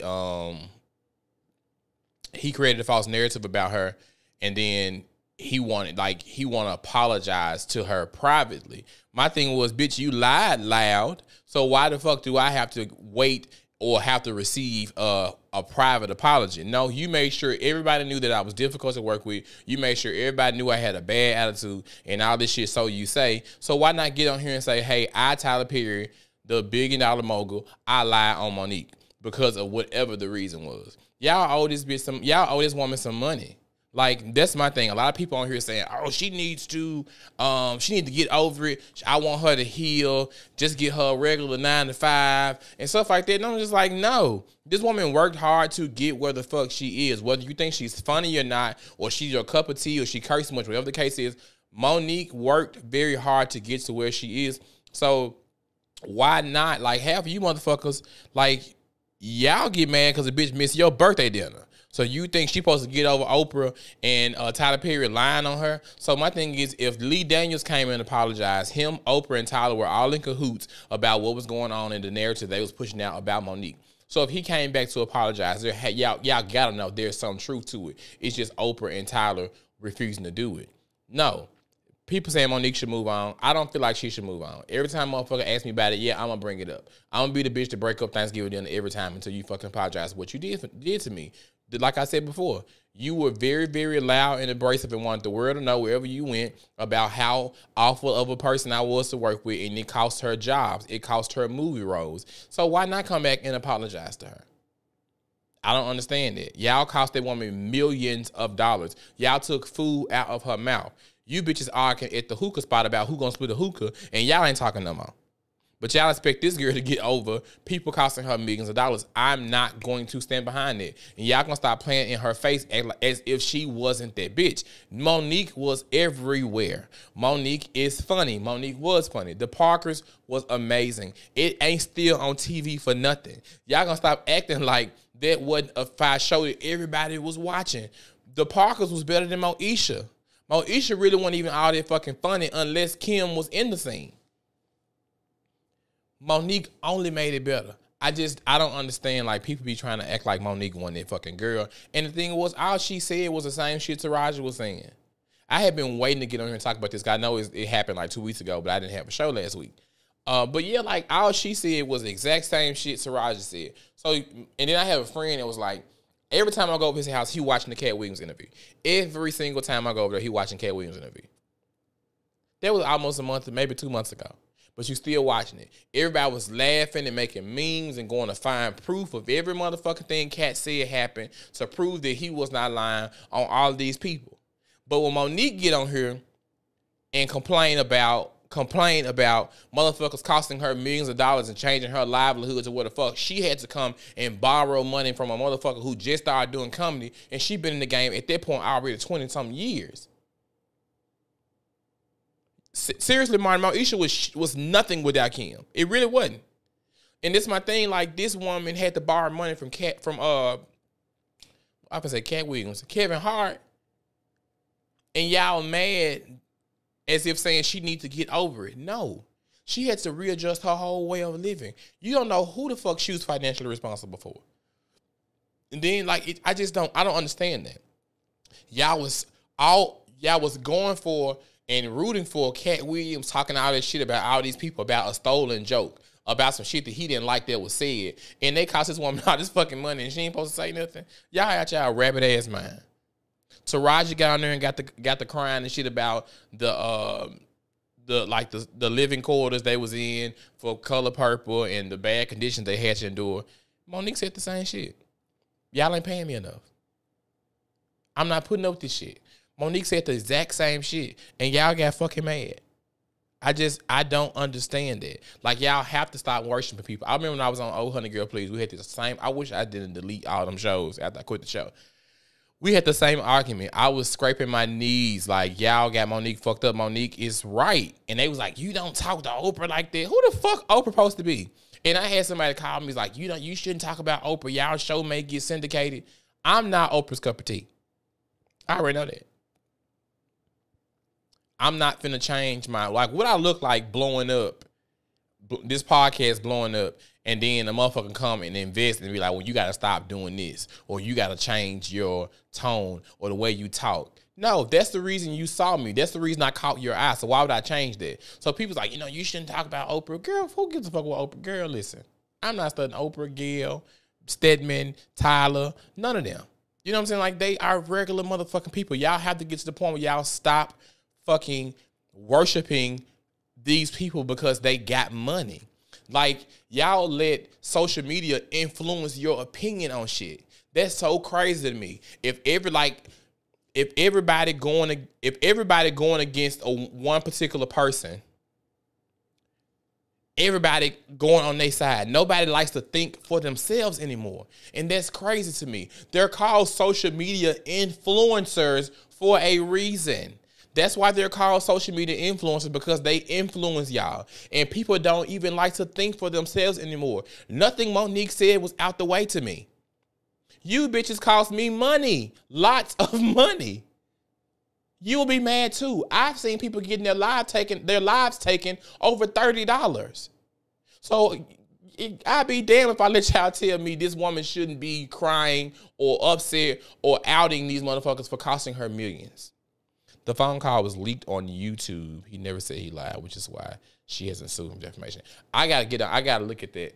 created a false narrative about her, and then he wanted to apologize to her privately. My thing was, bitch, you lied loud, so why the fuck do I have to wait or have to receive a a private apology. No, you made sure everybody knew that I was difficult to work with. You made sure everybody knew I had a bad attitude and all this shit, so you say. So why not get on here and say, hey, I, Tyler Perry, the $1 billion mogul, I lied on Monique because of whatever the reason was. Y'all owe this bitch some, y'all owe this woman some money. Like, that's my thing. A lot of people on here saying, oh, she needs to get over it. I want her to heal. Just get her a regular 9 to 5 and stuff like that. And I'm just like, no. This woman worked hard to get where the fuck she is. Whether you think she's funny or not, or she's your cup of tea, or she curses much, whatever the case is, Monique worked very hard to get to where she is. So why not? Like, half of you motherfuckers, like, y'all get mad because a bitch missed your birthday dinner. So you think she's supposed to get over Oprah and Tyler Perry lying on her? So my thing is, if Lee Daniels came and apologized, him, Oprah, and Tyler were all in cahoots about what was going on in the narrative they was pushing out about Monique. So if he came back to apologize, y'all gotta know there's some truth to it. It's just Oprah and Tyler refusing to do it. No. People saying Monique should move on. I don't feel like she should move on. Every time a motherfucker asks me about it, yeah, I'm going to bring it up. I'm going to be the bitch to break up Thanksgiving dinner every time until you fucking apologize for what you did to me. Like I said before, you were very, very loud and abrasive and wanted the world to know wherever you went about how awful of a person I was to work with, and it cost her jobs. It cost her movie roles. So why not come back and apologize to her? I don't understand it. Y'all cost that woman millions of dollars. Y'all took food out of her mouth. You bitches arguing at the hookah spot about who gonna split a hookah, and y'all ain't talking no more. But y'all expect this girl to get over people costing her millions of dollars. I'm not going to stand behind it. And y'all gonna stop playing in her face as if she wasn't that bitch. Monique was everywhere. Monique is funny. Monique was funny. The Parkers was amazing. It ain't still on TV for nothing. Y'all gonna stop acting like that wasn't a fire show that everybody was watching. The Parkers was better than Moesha. Moesha really wasn't even all that fucking funny unless Kim was in the scene. Monique only made it better. I don't understand, like, people be trying to act like Monique wasn't that fucking girl. And the thing was, all she said was the same shit Taraji was saying. I had been waiting to get on here and talk about this. I know it happened like 2 weeks ago, but I didn't have a show last week. But yeah, like, all she said was the exact same shit Taraji said. So, and then I have a friend that was like, every time I go over his house, he watching the Cat Williams interview. Every single time I go over there, he watching Cat Williams interview. That was almost a month, maybe 2 months ago. But you still watching it. Everybody was laughing and making memes and going to find proof of every motherfucking thing Cat said happened to prove that he was not lying on all of these people. But when Monique get on here and complain about motherfuckers costing her millions of dollars and changing her livelihood to what the fuck, she had to come and borrow money from a motherfucker who just started doing comedy, and she been in the game at that point already 20-something years. Seriously, Martin, Moesha was nothing without Kim. It really wasn't. And this is my thing, like, this woman had to borrow money from Cat Williams, Kevin Hart, and y'all mad as if saying she needs to get over it. No. She had to readjust her whole way of living. You don't know who the fuck she was financially responsible for. And then, like, I don't understand that. Y'all was going for and rooting for Cat Williams, talking all this shit about all these people, about a stolen joke, about some shit that he didn't like that was said. And they cost this woman all this fucking money and she ain't supposed to say nothing. Y'all got y'all rabbit ass mind. Taraji got on there and got the crying and shit about the living quarters they was in for Color Purple and the bad conditions they had to endure. Monique said the same shit. Y'all ain't paying me enough. I'm not putting up with this shit. Monique said the exact same shit, and y'all got fucking mad. I don't understand that. Like, y'all have to stop worshiping people. I remember when I was on Old Honey Girl Please, we had the same, I wish I didn't delete all them shows after I quit the show. We had the same argument. I was scraping my knees like, y'all got Monique fucked up. Monique is right. And they was like, you don't talk to Oprah like that. Who the fuck Oprah supposed to be? And I had somebody call me like, you shouldn't talk about Oprah. Y'all show may get syndicated. I'm not Oprah's cup of tea. I already know that. I'm not finna change what I look like blowing up, this podcast blowing up, and then a motherfucker come and invest and be like, well, you got to stop doing this, or you got to change your tone or the way you talk. No, that's the reason you saw me. That's the reason I caught your eye. So why would I change that? So people's like, you shouldn't talk about Oprah. Girl, who gives a fuck about Oprah? Girl, listen, I'm not studying Oprah, Gail, Stedman, Tyler, none of them. You know what I'm saying? Like, they are regular motherfucking people. Y'all have to get to the point where y'all stop fucking worshiping these people because they got money. Like, y'all let social media influence your opinion on shit. That's so crazy to me. If everybody going against one particular person, everybody going on their side. Nobody likes to think for themselves anymore. And that's crazy to me. They're called social media influencers for a reason. That's why they're called social media influencers, because they influence y'all. And people don't even like to think for themselves anymore. Nothing Monique said was out the way to me. You bitches cost me money. Lots of money. You will be mad too. I've seen people getting their lives taken over $30. So I'd be damned if I let y'all tell me this woman shouldn't be crying or upset or outing these motherfuckers for costing her millions. The phone call was leaked on YouTube. He never said he lied, which is why she hasn't sued him for defamation. I gotta look at that.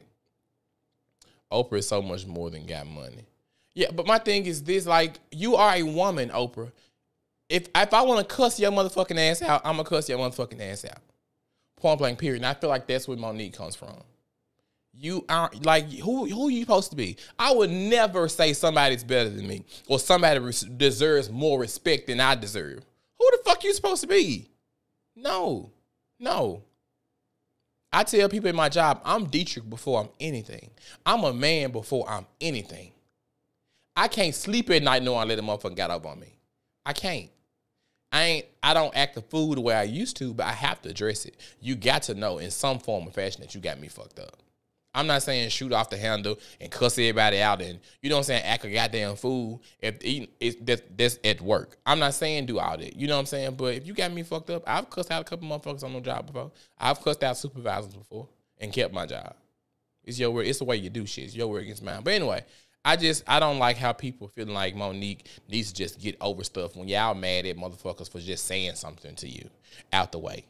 Oprah is so much more than got money. Yeah, but my thing is this: like, you are a woman, Oprah. If I want to cuss your motherfucking ass out, I'm gonna cuss your motherfucking ass out. Point blank, period. And I feel like that's where Monique comes from. You aren't, like, who are you supposed to be? I would never say somebody's better than me or somebody deserves more respect than I deserve. Who the fuck you supposed to be? No. I tell people in my job, I'm Dietrich before I'm anything. I'm a man before I'm anything. I can't sleep at night knowing I let a motherfucker got up on me. I can't. I don't act the fool the way I used to, but I have to address it. You got to know in some form or fashion that you got me fucked up. I'm not saying shoot off the handle and cuss everybody out and, you know what I'm saying, act a goddamn fool that's at work. I'm not saying do all that. You know what I'm saying? But if you got me fucked up, I've cussed out a couple motherfuckers on no job before. I've cussed out supervisors before and kept my job. It's your word. It's the way you do shit. It's your word against mine. But anyway, I don't like how people feeling like Monique needs to just get over stuff when y'all mad at motherfuckers for just saying something to you out the way.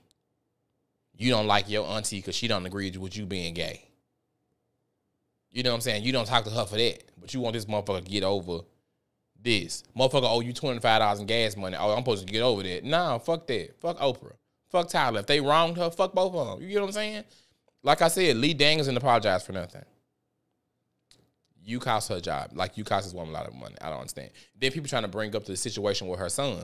You don't like your auntie because she don't agree with you being gay. You know what I'm saying? You don't talk to her for that, but you want this motherfucker to get over this. Motherfucker owe you $25 in gas money. Oh, I'm supposed to get over that. Nah, fuck that. Fuck Oprah. Fuck Tyler. If they wronged her, fuck both of them. You get what I'm saying? Like I said, Lee Daniels didn't apologize for nothing. You cost her a job. Like, you cost this woman a lot of money. I don't understand. Then people trying to bring up the situation with her son.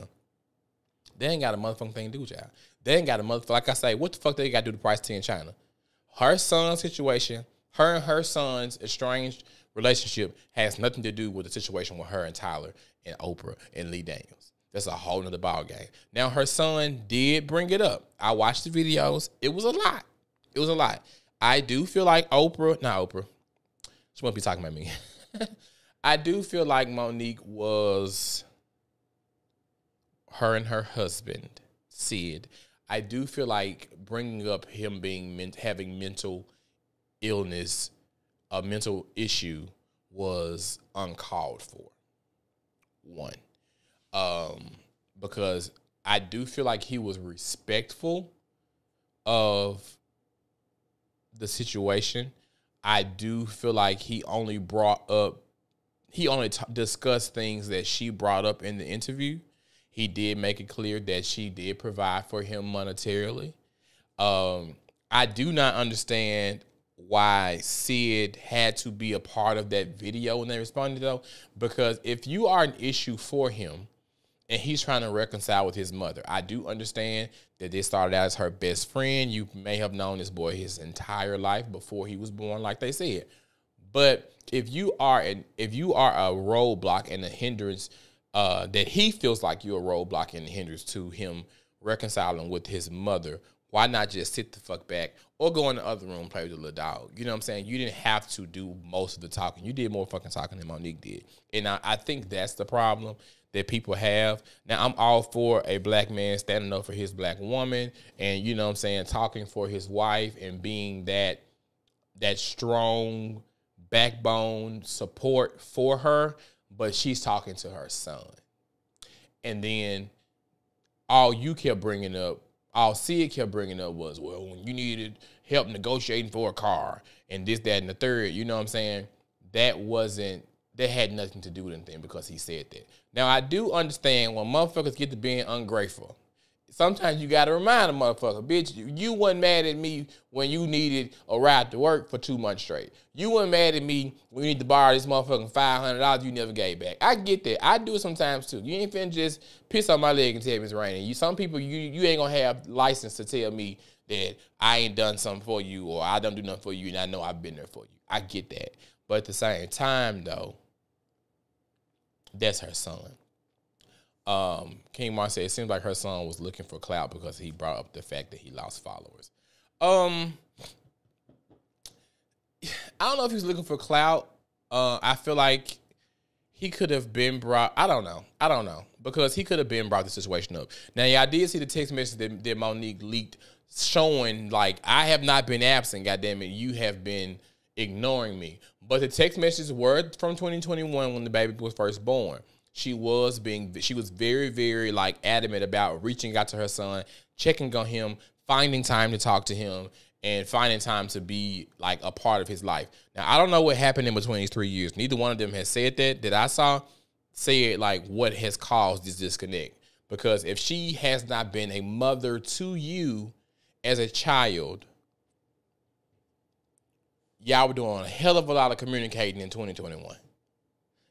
They ain't got a motherfucking thing to do with y'all. They ain't got a motherfucker. Like I say, what the fuck they got to do to price tea in China? Her son's situation, her and her son's estranged relationship has nothing to do with the situation with her and Tyler and Oprah and Lee Daniels. That's a whole nother ball game. Now, her son did bring it up. I watched the videos. It was a lot. It was a lot. I do feel like she won't be talking about me. I do feel like Monique was, her and her husband, Sid, I do feel like bringing up him having mental illness, a mental issue, was uncalled for. One. Because I do feel like he was respectful of the situation. I do feel like he only discussed things that she brought up in the interview. He did make it clear that she did provide for him monetarily. I do not understand why Sid had to be a part of that video when they responded, though, because if you are an issue for him and he's trying to reconcile with his mother, I do understand that this started out as her best friend. You may have known this boy his entire life before he was born, like they said. But if you are a roadblock and a hindrance, that he feels like you're a roadblock and a hindrance to him reconciling with his mother, why not just sit the fuck back or go in the other room and play with the little dog? You know what I'm saying? You didn't have to do most of the talking. You did more fucking talking than Monique did. And I think that's the problem that people have. Now, I'm all for a black man standing up for his black woman and, you know what I'm saying, talking for his wife and being that strong backbone support for her, but she's talking to her son. And then all Sid kept bringing up was, well, when you needed help negotiating for a car and this, that, and the third, you know what I'm saying? that had nothing to do with anything because he said that. Now, I do understand when motherfuckers get to being ungrateful. Sometimes you got to remind a motherfucker, bitch, you wasn't mad at me when you needed a ride to work for 2 months straight. You wasn't mad at me when you need to borrow this motherfucking $500 you never gave back. I get that. I do it sometimes too. You ain't finna just piss on my leg and tell me it's raining. Some people, you ain't gonna have license to tell me that I ain't done something for you or I don't do nothing for you and I know I've been there for you. I get that. But at the same time, though, that's her son. King Mar said it seems like her son was looking for clout because he brought up the fact that he lost followers. I don't know if he was looking for clout. I feel like he could have been brought. I don't know because he could have been brought the situation up. Now, yeah, I did see the text message that Monique leaked showing like I have not been absent. Goddamn it, you have been ignoring me. But the text messages were from 2021 when the baby was first born. She was very, very like adamant about reaching out to her son, checking on him, finding time to talk to him, and finding time to be like a part of his life. Now, I don't know what happened in between these 3 years. Neither one of them has said that I saw said like what has caused this disconnect. Because if she has not been a mother to you as a child, y'all were doing a hell of a lot of communicating in 2021.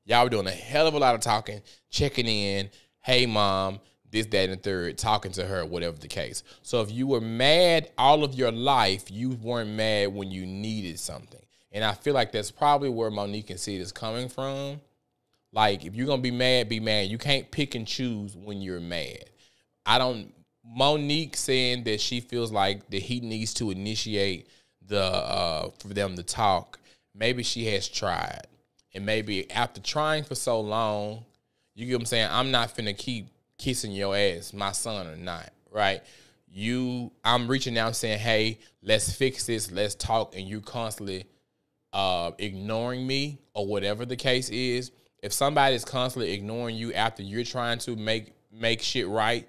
Y'all were doing a hell of a lot of talking, checking in, hey, mom, this, that, and the third, talking to her, whatever the case. So if you were mad all of your life, you weren't mad when you needed something. And I feel like that's probably where Monique and Sid is coming from. Like, if you're going to be mad, be mad. You can't pick and choose when you're mad. Monique saying that she feels like that he needs to initiate for them to talk. Maybe she has tried. And maybe after trying for so long, you get what I'm saying? I'm not finna keep kissing your ass, my son or not, right? I'm reaching out and saying, hey, let's fix this, let's talk, and you constantly ignoring me or whatever the case is. If somebody is constantly ignoring you after you're trying to make shit right,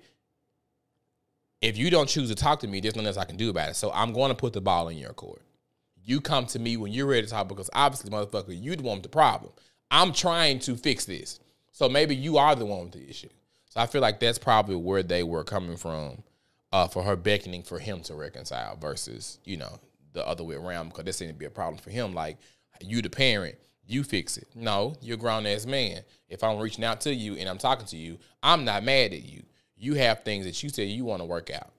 if you don't choose to talk to me, there's nothing else I can do about it. So I'm going to put the ball in your court. You come to me when you're ready to talk because obviously, motherfucker, you the one with the problem. I'm trying to fix this. So maybe you are the one with the issue. So I feel like that's probably where they were coming from for her beckoning for him to reconcile versus, the other way around because that seemed to be a problem for him. Like, you the parent, you fix it. No, you're a grown-ass man. If I'm reaching out to you and I'm talking to you, I'm not mad at you. You have things that you say you want to work out.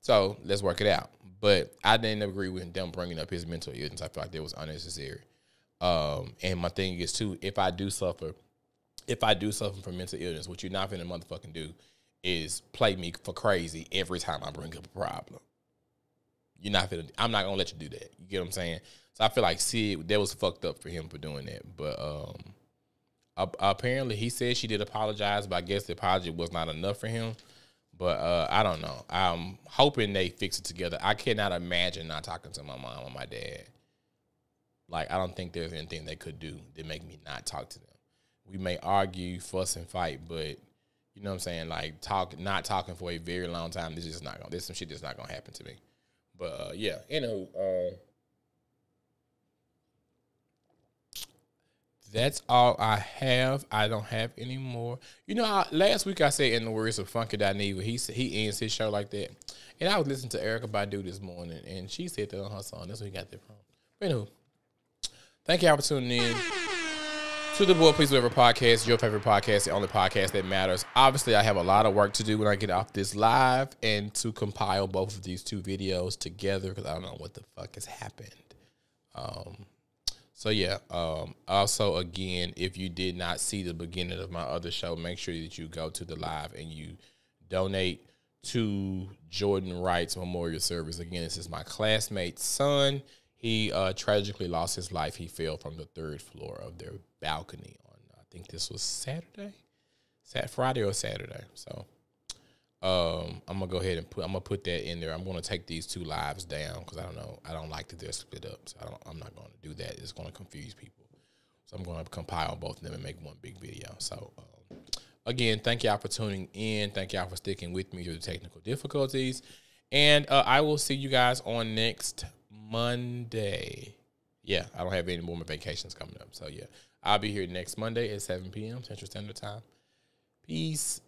So let's work it out. But I didn't agree with them bringing up his mental illness. I feel like that was unnecessary. And my thing is, too, if I do suffer from mental illness, what you're not finna motherfucking do is play me for crazy every time I bring up a problem. I'm not going to let you do that. You get what I'm saying? So I feel like Sid, that was fucked up for him for doing that. But apparently he said she did apologize, but I guess the apology was not enough for him. But I don't know. I'm hoping they fix it together. I cannot imagine not talking to my mom or my dad. Like, I don't think there's anything they could do that make me not talk to them. We may argue, fuss, and fight, but you know what I'm saying? Like, not talking for a very long time, there's some shit that's not gonna happen to me. But yeah, that's all I have. I don't have any more. Last week I said in the words of Funky Dineva, he ends his show like that. And I was listening to Erykah Badu this morning, and she said that on her song. That's where he got that from. But anywho, thank y'all for tuning in to the Boy Please Whatever podcast, your favorite podcast, the only podcast that matters. Obviously, I have a lot of work to do when I get off this live and to compile both of these 2 videos together because I don't know what the fuck has happened. So yeah, also again, if you did not see the beginning of my other show, make sure that you go to the live and you donate to Jordan Wright's memorial service. Again, this is my classmate's son. He tragically lost his life. He fell from the 3rd floor of their balcony on, I think this was Friday or Saturday. So I'm gonna go ahead and I'm gonna put that in there. I'm gonna take these 2 lives down because I don't like that they're split up. So I'm not gonna do that. It's gonna confuse people. So I'm gonna compile both of them and make one big video. So again, thank y'all for tuning in. Thank y'all for sticking with me through the technical difficulties. And I will see you guys on next Monday. yeah, I don't have any more vacations coming up. So, yeah, I'll be here next Monday at 7 p.m. Central Standard Time. Peace.